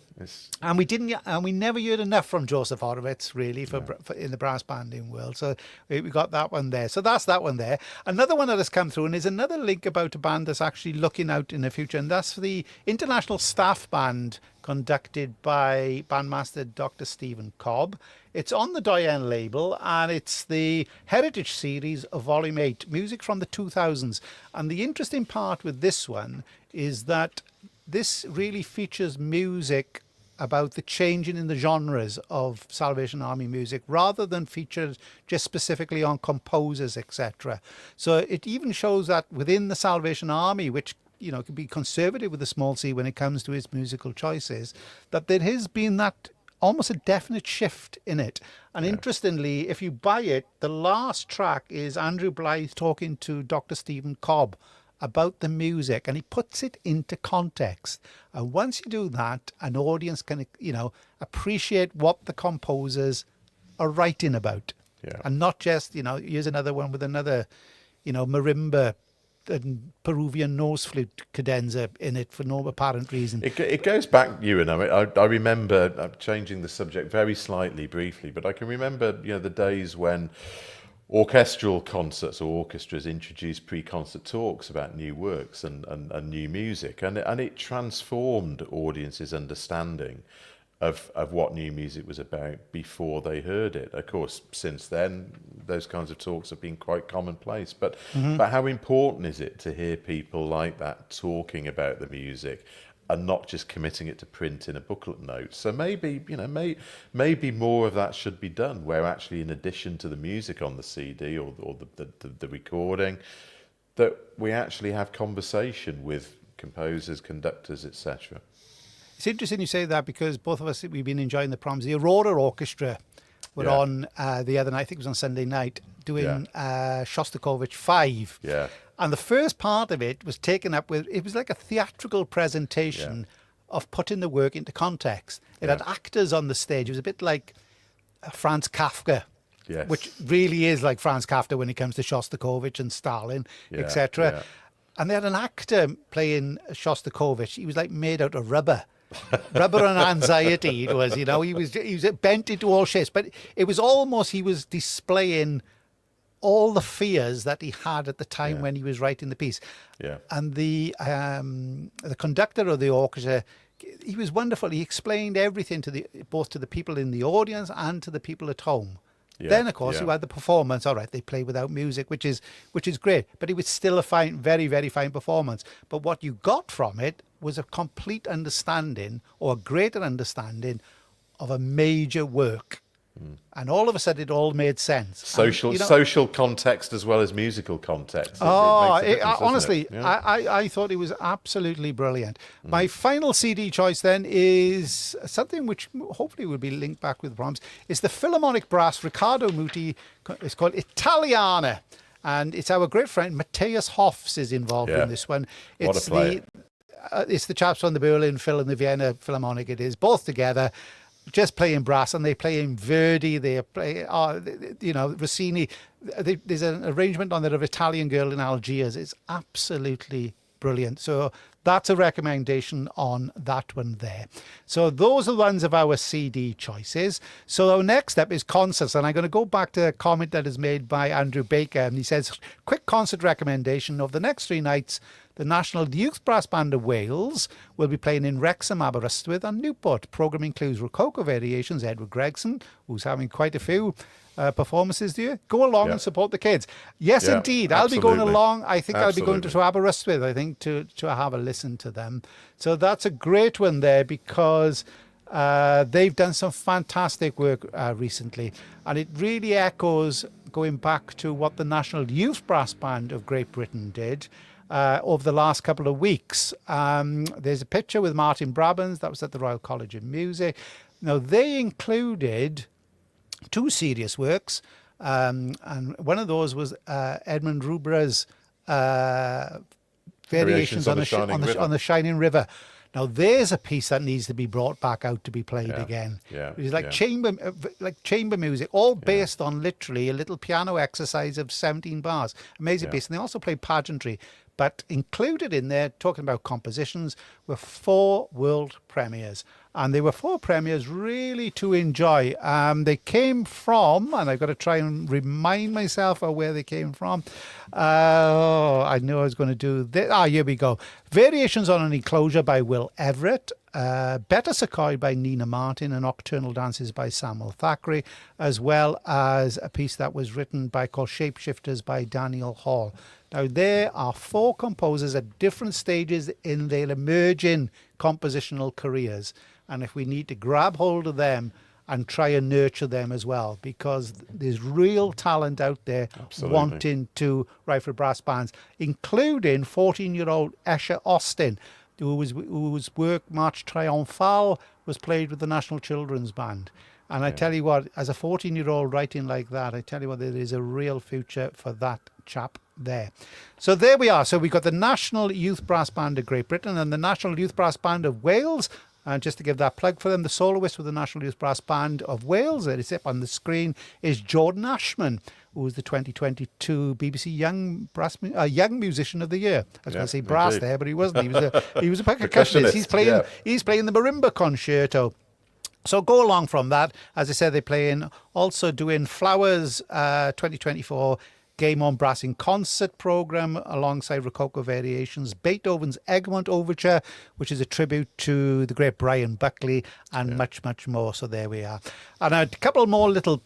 And we never heard enough from Joseph Horowitz, really, for in the brass banding world. So we got that one there. So that's that one there. Another one that has come through, and is another link about a band that's actually looking out in the future, and that's the International Staff Band conducted by bandmaster Dr. Stephen Cobb. It's on the Doyen label, and it's the Heritage Series of Volume 8, music from the 2000s. And the interesting part with this one is that this really features music about the changing in the genres of Salvation Army music, rather than featured just specifically on composers, etc. So it even shows that within the Salvation Army, which can be conservative with a small c when it comes to its musical choices, that there has been that almost a definite shift in it. And interestingly, if you buy it, the last track is Andrew Blythe talking to Dr. Stephen Cobb about the music, and he puts it into context. And once you do that, an audience can, appreciate what the composers are writing about. Yeah. And not just, here's another one with another, marimba and Peruvian nose flute cadenza in it for no apparent reason. It goes back, Ewan. I remember changing the subject very slightly, briefly, but I can remember, the days when orchestral concerts or orchestras introduced pre-concert talks about new works and new music, and it transformed audiences' understanding of what new music was about before they heard it. Of course, since then, those kinds of talks have been quite commonplace. But how important is it to hear people like that talking about the music and not just committing it to print in a booklet note? So maybe, maybe more of that should be done, where actually, in addition to the music on the CD or the recording, that we actually have conversation with composers, conductors, etc. It's interesting you say that, because both of us, we've been enjoying the proms. The Aurora Orchestra were on the other night, I think it was on Sunday night, doing Shostakovich 5. Yeah. And the first part of it was taken up with, it was like a theatrical presentation of putting the work into context. It had actors on the stage. It was a bit like Franz Kafka, which really is like Franz Kafka when it comes to Shostakovich and Stalin, etc. Yeah. And they had an actor playing Shostakovich. He was like made out of rubber. Rubber and anxiety it was, he was bent into all shapes. But it was almost, he was displaying all the fears that he had at the time when he was writing the piece. Yeah. And the conductor of the orchestra, he was wonderful. He explained everything both to the people in the audience and to the people at home. Yeah, then, of course, you had the performance. All right, they play without music, which is great, but it was still a fine, very, very fine performance. But what you got from it was a complete understanding or a greater understanding of a major work. And all of a sudden, it all made sense. Social context as well as musical context. Oh, It makes a difference, doesn't honestly, it? Yeah. I thought it was absolutely brilliant. My final CD choice then is something which hopefully will be linked back with Brahms. It's the Philharmonic Brass Riccardo Muti. It's called Italiana. And it's our great friend Matthias Hofs is involved in this one. What a player. It's the chaps from the Berlin Phil and the Vienna Philharmonic. It is both together, just playing brass, and they play in Verdi. They play, Rossini. There's an arrangement on there of Italian Girl in Algiers. It's absolutely brilliant. So that's a recommendation on that one there. So those are the ones of our CD choices. So our next step is concerts, and I'm going to go back to a comment that is made by Andrew Baker, and he says, quick concert recommendation of the next 3 nights. The National Youth Brass Band of Wales will be playing in Wrexham, Aberystwyth and Newport. Programme includes Rococo Variations, Edward Gregson, who's having quite a few performances there. Go along and support the kids. Yes, indeed. I'll be going along. I think I'll be going to Aberystwyth, I think, to have a listen to them. So that's a great one there because they've done some fantastic work recently. And it really echoes going back to what the National Youth Brass Band of Great Britain did over the last couple of weeks. There's a picture with Martin Brabants. That was at the Royal College of Music. Now, they included 2 serious works, and one of those was Edmund Rubra's Variations on the Shining River. Now, there's a piece that needs to be brought back out to be played again. It's like chamber music, all based on literally a little piano exercise of 17 bars. Amazing piece. And they also play pageantry. But included in there, talking about compositions, were 4 world premieres. And they were 4 premieres really to enjoy. They came from, and I've got to try and remind myself of where they came from. I knew I was going to do this. Here we go. Variations on an Enclosure by Will Everett. Better Sequoia by Nina Martin, and Nocturnal Dances by Samuel Thackeray, as well as a piece that was written called Shapeshifters by Daniel Hall. Now, there are 4 composers at different stages in their emerging compositional careers. And if we need to grab hold of them and try and nurture them as well, because there's real talent out there wanting to write for brass bands, including 14-year-old Escher Austin, whose work March Triomphale was played with the National Children's Band. And I tell you what, as a 14-year-old writing like that, I tell you what, there is a real future for that chap there. So there we are. So we've got the National Youth Brass Band of Great Britain and the National Youth Brass Band of Wales. And just to give that plug for them, the soloist with the National Youth Brass Band of Wales, that is up on the screen, is Jordan Ashman, who was the 2022 BBC Young Musician of the Year. I was going to say brass there, but he wasn't. He was a percussionist. He's playing the marimba concerto. So go along from that. As I said, they're also doing Flowers 2024 Game on Brass in Concert programme alongside Rococo Variations, Beethoven's Egmont Overture, which is a tribute to the great Brian Buckley, and much, much more. So there we are. And a couple more little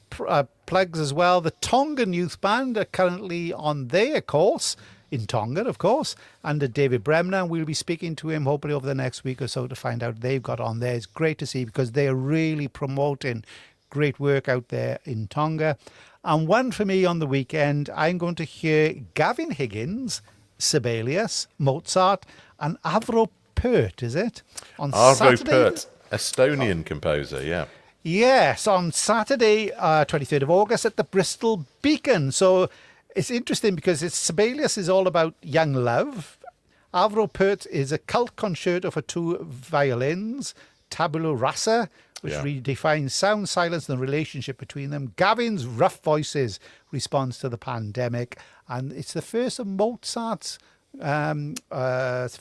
plugs as well. The Tongan Youth Band are currently on their course in Tonga, of course, under David Bremner. We'll be speaking to him hopefully over the next week or so to find out they've got on there. It's great to see because they are really promoting great work out there in Tonga. And one for me on the weekend, I'm going to hear Gavin Higgins, Sibelius, Mozart, and Avro Pärt, is it? On Avro Saturday. Pärt, Estonian composer, yeah. Yes, on Saturday, 23rd of August at the Bristol Beacon. So it's interesting because Sibelius is all about young love. Avro Pärt is a cult concerto for 2 violins, tabula rasa, which redefines sound, silence, and the relationship between them. Gavin's rough voices responds to the pandemic, and it's the first of Mozart's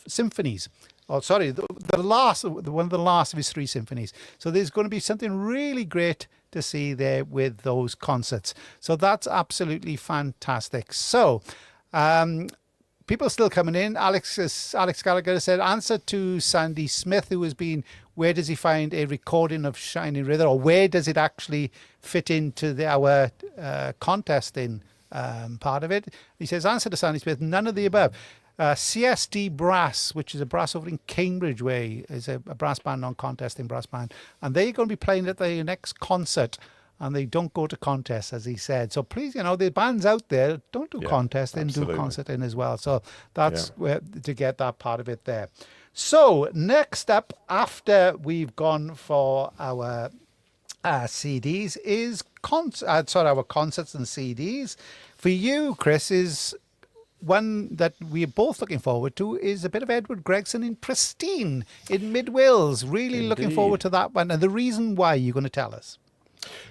symphonies. Oh, sorry, one of the last of his 3 symphonies. So there's going to be something really great to see there with those concerts. So that's absolutely fantastic. So people are still coming in. Alex Gallagher said, answer to Sandy Smith, who has been, where does he find a recording of Shining River, or where does it actually fit into our contesting part of it? He says, answer to Sandy Smith, none of the above. CSD Brass, which is a brass over in Cambridge Way, is a brass band, non-contesting brass band. And they're going to be playing at their next concert. And they don't go to contests, as he said. So please, the bands out there, don't do contesting, do concerting as well. So that's where to get that part of it there. So next up, after we've gone for our CDs, is our concerts and CDs. For you, Chris, is one that we're both looking forward to is a bit of Edward Gregson in Pristine in Mid Wales. Really looking forward to that one. And the reason why, you're going to tell us.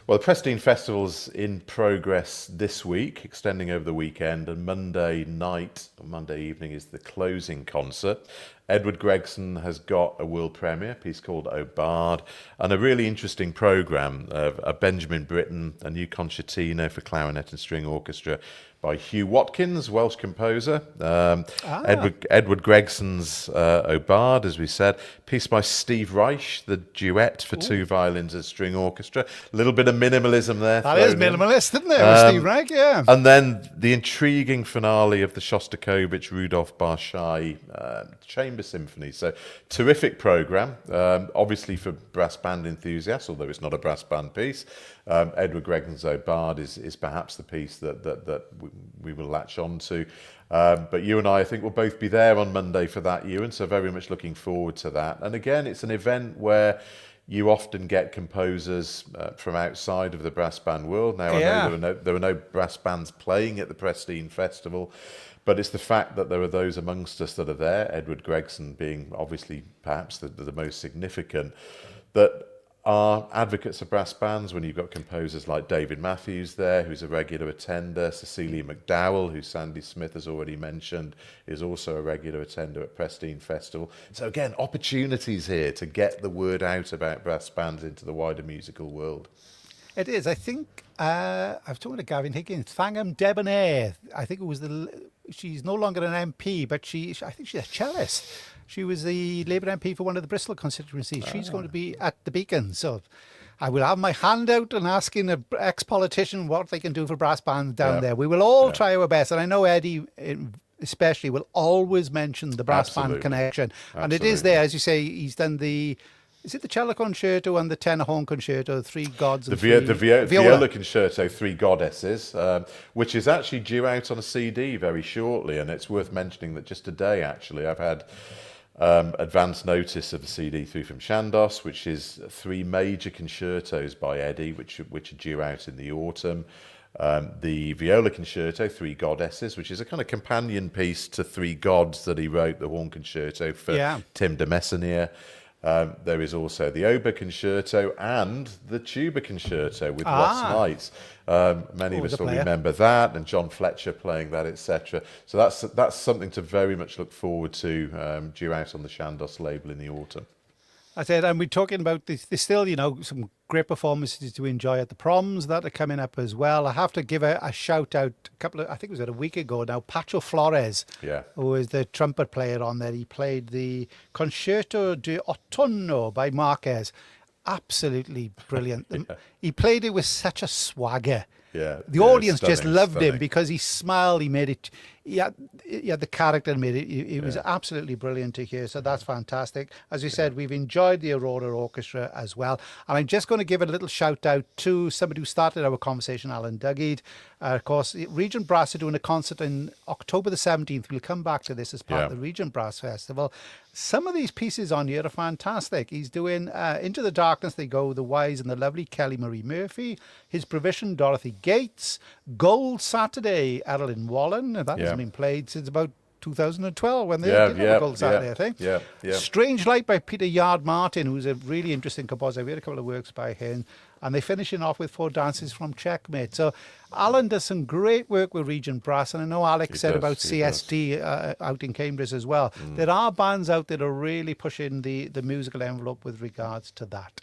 Well, the Pristine Festival's in progress this week, extending over the weekend, and Monday evening is the closing concert. Edward Gregson has got a world premiere, a piece called O Bard, and a really interesting programme of a Benjamin Britten, a new concertino for clarinet and string orchestra by Hugh Watkins, Welsh composer. Edward Gregson's O Bard, as we said. Piece by Steve Reich, the duet for two violins and string orchestra. A little bit of minimalism there. That is minimalist, isn't it, with Steve Reich? Yeah. And then the intriguing finale of the Shostakovich Rudolf Barshai Chamber Symphony. So terrific programme, obviously for brass band enthusiasts, although it's not a brass band piece. Edward Gregson's O Bard is perhaps the piece that we will latch on to. But you and I think we'll both be there on Monday for that, Ewan, so very much looking forward to that. And again, it's an event where you often get composers from outside of the brass band world. Now, I know there are no brass bands playing at the Pristine Festival, but it's the fact that there are those amongst us that are there, Edward Gregson being obviously perhaps the most significant, that are advocates of brass bands. When you've got composers like David Matthews there, who's a regular attender, Cecilia McDowell, who Sandy Smith has already mentioned, is also a regular attender at Pristine Festival. So again, opportunities here to get the word out about brass bands into the wider musical world. It is. I think I was talking to Gavin Higgins, Thangam Debonair. I think it was she's no longer an MP, but I think she's a cellist. She was the Labour MP for one of the Bristol constituencies. She's going to be at the Beacon. So I will have my hand out and asking an ex-politician what they can do for brass bands down there. We will all try our best. And I know Eddie especially will always mention the brass band connection. And it is there, as you say, he's done is it the cello concerto and the tenor horn concerto, Three Gods and the viola concerto, Three Goddesses, which is actually due out on a CD very shortly. And it's worth mentioning that just today, actually, I've had advance notice of the CD through from Chandos, which is 3 major concertos by Eddie, which are due out in the autumn. The viola concerto, Three Goddesses, which is a kind of companion piece to Three Gods that he wrote, the horn concerto for Tim de Messenier. There is also the oboe concerto and the tuba concerto with Wes Knights. Many of us will remember that, and John Fletcher playing that, etc. So that's something to very much look forward to, due out on the Chandos label in the autumn. I said, and we're talking about there's still, some great performances to enjoy at the proms that are coming up as well. I have to give a shout out I think it was a week ago now, Pacho Flores, who is the trumpet player on there. He played the Concerto de Otoño by Marquez. Absolutely brilliant. He played it with such a swagger. The audience just loved him because he smiled. He made it. He had the character and made it. It was absolutely brilliant to hear. So that's fantastic. As we said, we've enjoyed the Aurora Orchestra as well. And I'm just going to give a little shout out to somebody who started our conversation, Alan Duggeed. Of course, Regent Brass are doing a concert on October the 17th. We'll come back to this as part of the Regent Brass Festival. Some of these pieces on here are fantastic. He's doing Into the Darkness They Go, The Wise and the Lovely, Kelly Marie Murphy. His Provision, Dorothy Gates. Gold Saturday, Erilyn Wallen. That hasn't been played since about 2012 when they did have a Gold Saturday, I think. Strange Light by Peter Yard Martin, who's a really interesting composer. I've heard a couple of works by him. And they're finishing off with 4 dances from Checkmate. So Alan does some great work with Regent Brass. And I know Alex said about CSD out in Cambridge as well. There are bands out that are really pushing the musical envelope with regards to that.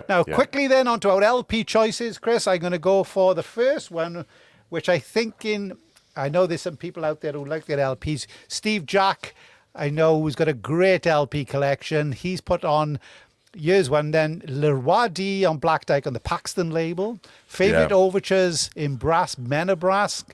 Now, quickly then onto our LP choices, Chris. I'm going to go for the first one, which I know there's some people out there who like their LPs. Steve Jack, I know, who's got a great LP collection. He's put on years one then Le Roi D on Black Dyke on the Paxton label. Favorite overtures in brass, Men of Brass.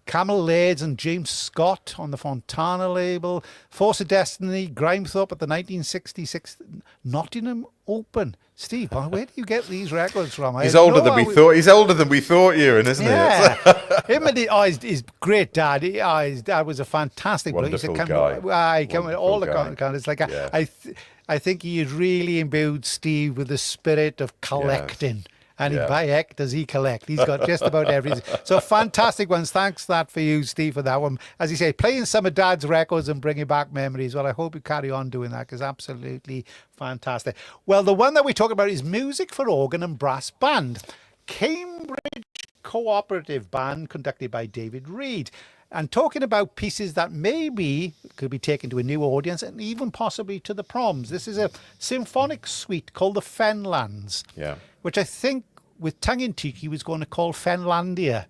Camel Laird's and James Scott on the Fontana label. Force of Destiny, Grimethorpe at the 1966 Nottingham Open. Steve, where do you get these records from? He's older than we thought. He's older than we thought, Ewan, isn't he? Him and his great dad. His dad was a fantastic bloke. Wonderful guy. He came with all the kind. It's like I think he really imbued Steve with the spirit of collecting. Yes. And by heck does he collect. He's got just about everything. So fantastic ones. Thanks that for you, Steve, for that one. As you say, playing some of Dad's records and bringing back memories. Well, I hope you carry on doing that because absolutely fantastic. Well, the one that we talk about is Music for Organ and Brass Band. Cambridge Cooperative Band conducted by David Reed. And talking about pieces that maybe could be taken to a new audience and even possibly to the proms. This is a symphonic suite called the Fenlands. Yeah. Which I think, with tongue-in-cheek, he was going to call Fenlandia,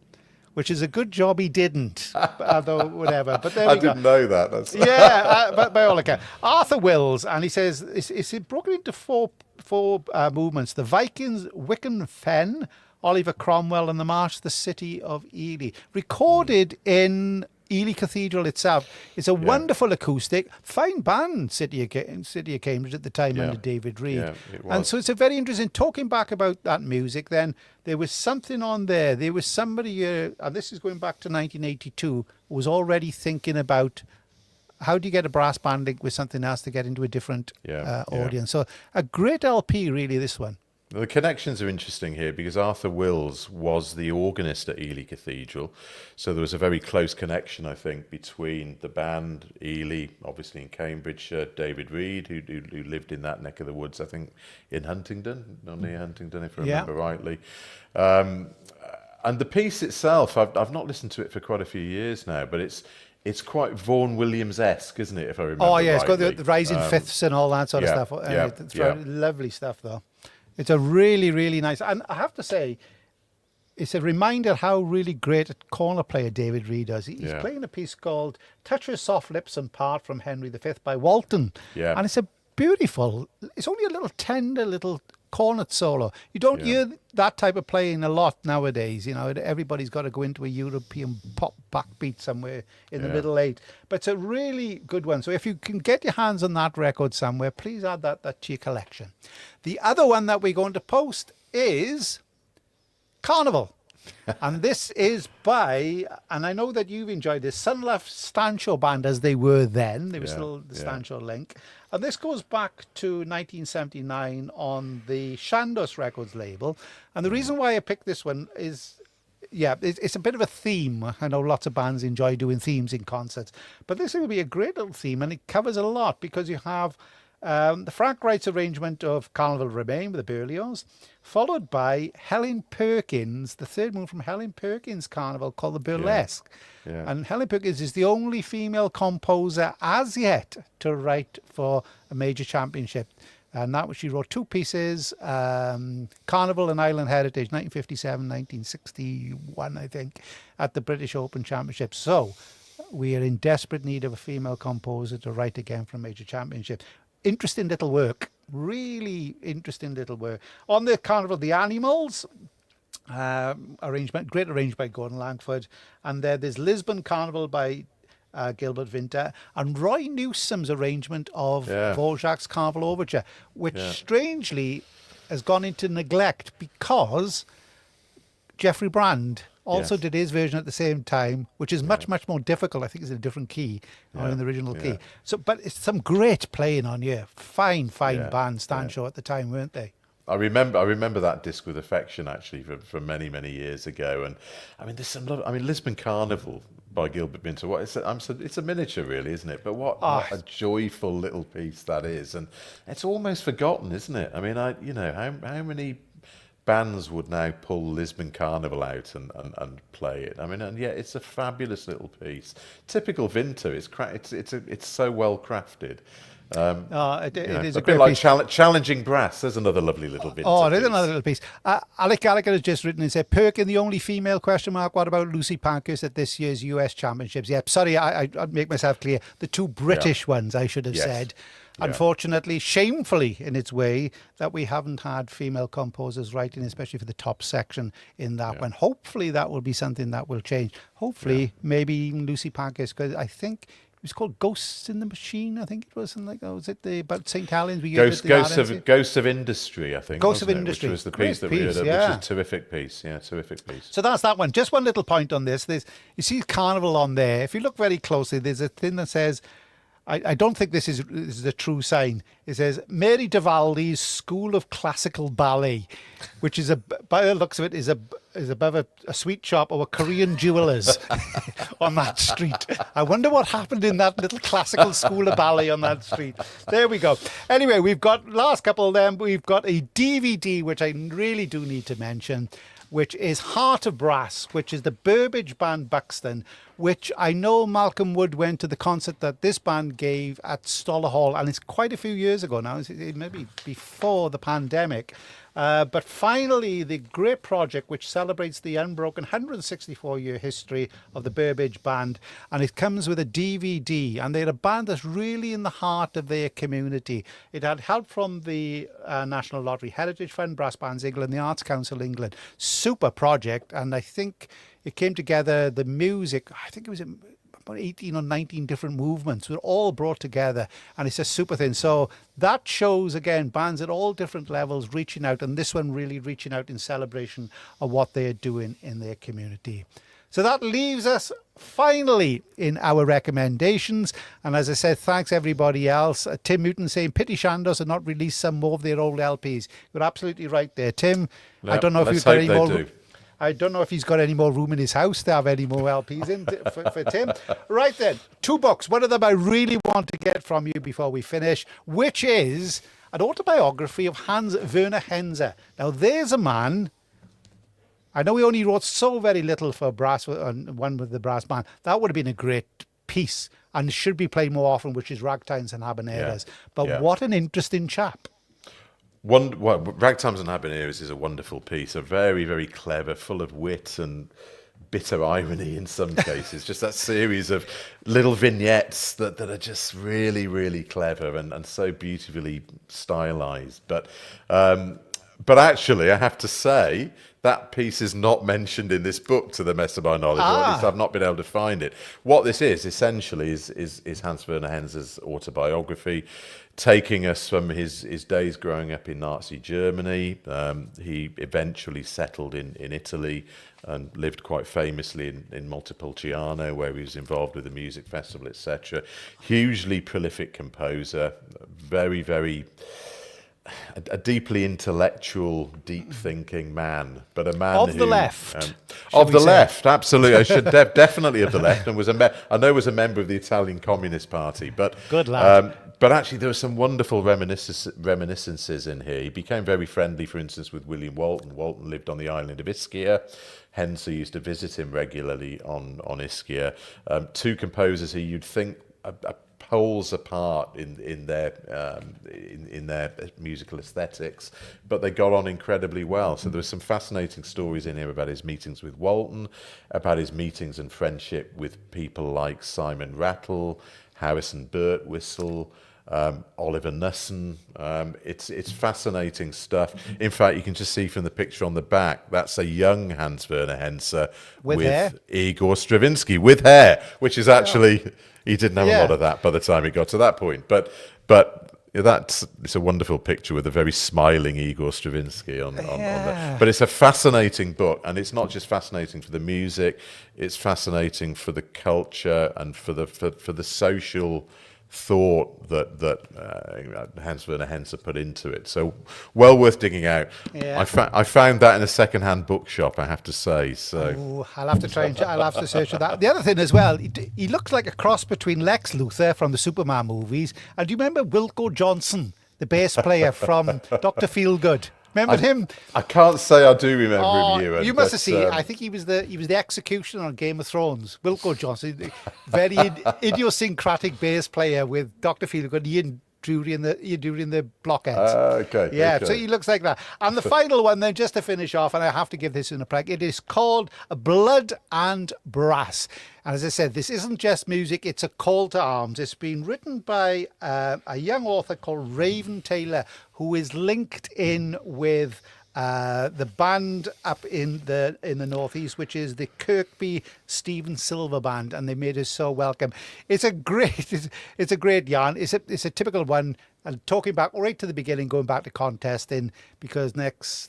which is a good job he didn't, although whatever. But there we go. I didn't know that. That's but by all accounts. Arthur Wills, and he says, it's broken into four movements. The Vikings, Wicken Fen, Oliver Cromwell, and the March to the City of Ely. Recorded in Ely Cathedral itself. It's a wonderful acoustic, fine band, City of Cambridge at the time under David Reed. Yeah, it was. And so it's a very interesting, talking back about that music then, there was something on there. There was somebody, and this is going back to 1982, who was already thinking about how do you get a brass band link with something else to get into a different audience. So a great LP, really, this one. The connections are interesting here because Arthur Wills was the organist at Ely Cathedral. So there was a very close connection, I think, between the band, Ely, obviously in Cambridgeshire, David Reed, who lived in that neck of the woods, I think, in Huntingdon, not near Huntingdon, if I remember rightly. And the piece itself, I've not listened to it for quite a few years now, but it's quite Vaughan Williams-esque, isn't it, if I remember rightly? It's got the rising fifths and all that sort of stuff. It's lovely stuff, though. It's a really, really nice... And I have to say, it's a reminder how really great a corner player David Reed is. He's playing a piece called Touch Your Soft Lips and Part from Henry V by Walton. Yeah. And it's a beautiful... It's only a little tender little cornet solo. You don't hear that type of playing a lot nowadays. You know, everybody's got to go into a European pop backbeat somewhere in the middle eight. But it's a really good one. So if you can get your hands on that record somewhere, please add that to your collection. The other one that we're going to post is Carnival. And this is by, and I know that you've enjoyed this, Sunlove Stancho Band as they were then. They were still the Stancho link. And this goes back to 1979 on the Shandos Records label. And the reason why I picked this one is, it's a bit of a theme. I know lots of bands enjoy doing themes in concerts. But this will be a great little theme, and it covers a lot because you have the Frank Wright's arrangement of Carnival Remain with the Berlioz, followed by Helen Perkins, the third one from Helen Perkins' Carnival called the Burlesque. Yeah. And Helen Perkins is the only female composer as yet to write for a major championship. And that was, she wrote two pieces, Carnival and Island Heritage, 1957, 1961, I think, at the British Open Championship. So we are in desperate need of a female composer to write again for a major championship. Interesting little work, really interesting little work. On the Carnival, the Animals arrangement, great arranged by Gordon Langford. And there's Lisbon Carnival by Gilbert Winter, and Roy Newsom's arrangement of Dvorak's Carnival Overture, which strangely has gone into neglect because Jeffrey Brand also did his version at the same time, which is much more difficult. I think it's in a different key or in the original key. So, but it's some great playing on here. Fine band, Stancho at the time, weren't they? I remember that disc with affection actually from many years ago, and I mean there's some love. I mean Lisbon Carnival by Gilbert Winter. It's a miniature really, isn't it? But what a joyful little piece that is, and it's almost forgotten, isn't it? I mean, how many bands would now pull Lisbon Carnival out and play it? I mean, and yet it's a fabulous little piece. Typical Winter. It's so well crafted. It is a bit like Challenging Brass. There's another lovely little bit. There's another little piece. Alec Gallagher has just written and said, Perkin, the only female, question mark. What about Lucy Pankhurst at this year's US Championships? Sorry, I'd make myself clear. The two British ones, I should have said. unfortunately, shamefully in its way, that we haven't had female composers writing, especially for the top section in that one. Hopefully that will be something that will change. Hopefully, maybe even Lucy Packis, because I think it was called Ghosts in the Machine, I think it was, and was it about St. Helens? Ghosts of Industry, I think. Ghosts of wasn't it? Industry. Which was the piece that we heard, which is a terrific piece. Yeah, terrific piece. So that's that one. Just one little point on this. You see Carnival on there. If you look very closely, there's a thing that says, I don't think this is a true sign. It says Mary Divaldi's School of Classical Ballet, which is by the looks of it is above a sweet shop or a Korean jeweller's on that street. I wonder what happened in that little classical school of ballet on that street. There we go. Anyway, we've got last couple of them. We've got a DVD which I really do need to mention, which is Heart of Brass, which is the Burbage band Buxton, which I know Malcolm Wood went to the concert that this band gave at Stoller Hall, and it's quite a few years ago now, maybe before the pandemic. But finally, the great project which celebrates the unbroken 164-year history of the Burbage Band, and it comes with a DVD, and they're a band that's really in the heart of their community. It had help from the National Lottery Heritage Fund, Brass Bands England, the Arts Council England. Super project, and I think it came together, the music, I think it was about 18 or 19 different movements were all brought together, and it's a super thing. So that shows, again, bands at all different levels reaching out, and this one really reaching out in celebration of what they're doing in their community. So that leaves us finally in our recommendations. And as I said, thanks everybody else. Tim Newton saying, pity Shandos had not released some more of their old LPs. You're absolutely right there, Tim. Yep, I don't know if you've got any more. I don't know if he's got any more room in his house to have any more LPs in for Tim. Right then, 2 books. One of them I really want to get from you before we finish, which is an autobiography of Hans Werner Henze. Now, there's a man. I know he only wrote so very little for brass, one with the brass band. That would have been a great piece and should be played more often, which is Ragtimes and Habaneras. But what an interesting chap. Ragtimes and Habaneras is a wonderful piece, a very, very clever, full of wit and bitter irony in some cases. Just that series of little vignettes that are just really, really clever and so beautifully stylized. But actually, I have to say, that piece is not mentioned in this book, to the best of my knowledge, or at least I've not been able to find it. What this is, essentially, is Hans Werner Henze's autobiography, taking us from his days growing up in Nazi Germany. He eventually settled in Italy and lived quite famously in Montepulciano, where he was involved with the music festival, etc. Hugely prolific composer, very, very... a deeply intellectual, deep-thinking man, but a man of the left. Of the left, absolutely. I should definitely of the left, and I know was a member of the Italian Communist Party. But good lad. But actually, there are some wonderful reminiscences in here. He became very friendly, for instance, with William Walton. Walton lived on the island of Ischia. Henze used to visit him regularly on Ischia. 2 composers who you'd think poles apart in their musical aesthetics, but they got on incredibly well. So there were some fascinating stories in here about his meetings with Walton, about his meetings and friendship with people like Simon Rattle, Harrison Birtwistle, Oliver Nussen. It's fascinating stuff. In fact, you can just see from the picture on the back, that's a young Hans Werner Henze with hair. Igor Stravinsky with hair, which is actually... He didn't have a lot of that by the time he got to that point. But it's a wonderful picture with a very smiling Igor Stravinsky on there. But it's a fascinating book, and it's not just fascinating for the music; it's fascinating for the culture and for the social thought that Hans Werner Henze put into it. So well worth digging out. I found that in a second-hand bookshop, I have to say. So I'll have to I'll have to search for that. The other thing as well, he looks like a cross between Lex Luthor from the Superman movies, and do you remember Wilco Johnson, the bass player from Dr. Feelgood? Remember him? I can't say I do remember him, Ewan. You must have seen. I think he was the executioner on Game of Thrones. Wilco Johnson, very idiosyncratic bass player with Dr. Feelgood. during the blockheads. Okay. Yeah, okay. so he looks like that. And the final one, then, just to finish off, and I have to give this in a plug, it is called Blood and Brass. And as I said, this isn't just music, it's a call to arms. It's been written by a young author called Raven Taylor, who is linked in with the band up in the northeast, which is the Kirkby Stephen Silver Band, and they made us so welcome. It's a great yarn. It's a typical one. And talking back right to the beginning, going back to contesting, because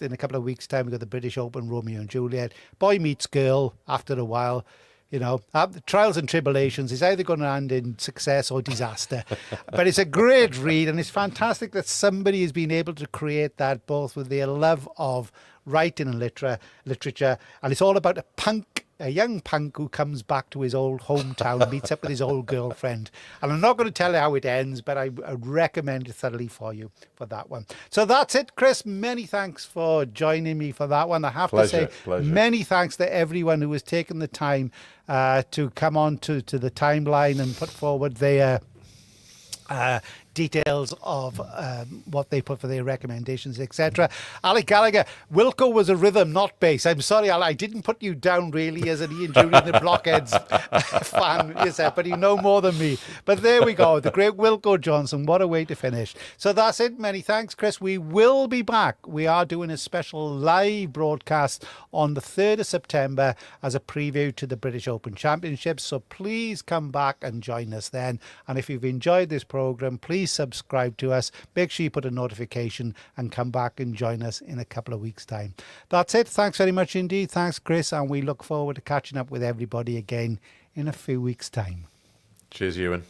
in a couple of weeks' time we've got the British Open, Romeo and Juliet. Boy meets girl after a while. The trials and tribulations is either going to end in success or disaster. But it's a great read, and it's fantastic that somebody has been able to create that, both with their love of writing and literature. And it's all about a young punk who comes back to his old hometown, meets up with his old girlfriend. And I'm not going to tell you how it ends, but I recommend it thoroughly for you for that one. So that's it, Chris. Many thanks for joining me for that one. I have to say, many thanks to everyone who has taken the time to come on to the timeline and put forward their details of what they put for their recommendations, etc. Alec Gallagher, Wilco was a rhythm, not bass. I'm sorry, Alec, I didn't put you down really as an Ian Jury and the Blockheads fan, but you know more than me. But there we go, the great Wilco Johnson. What a way to finish. So that's it. Many thanks, Chris. We will be back. We are doing a special live broadcast on the 3rd of September as a preview to the British Open Championships. So please come back and join us then. And if you've enjoyed this program, please subscribe to us. Make sure you put a notification and come back and join us in a couple of weeks' time. That's it. Thanks very much indeed. Thanks, Chris. And we look forward to catching up with everybody again in a few weeks' time. Cheers, Ewan.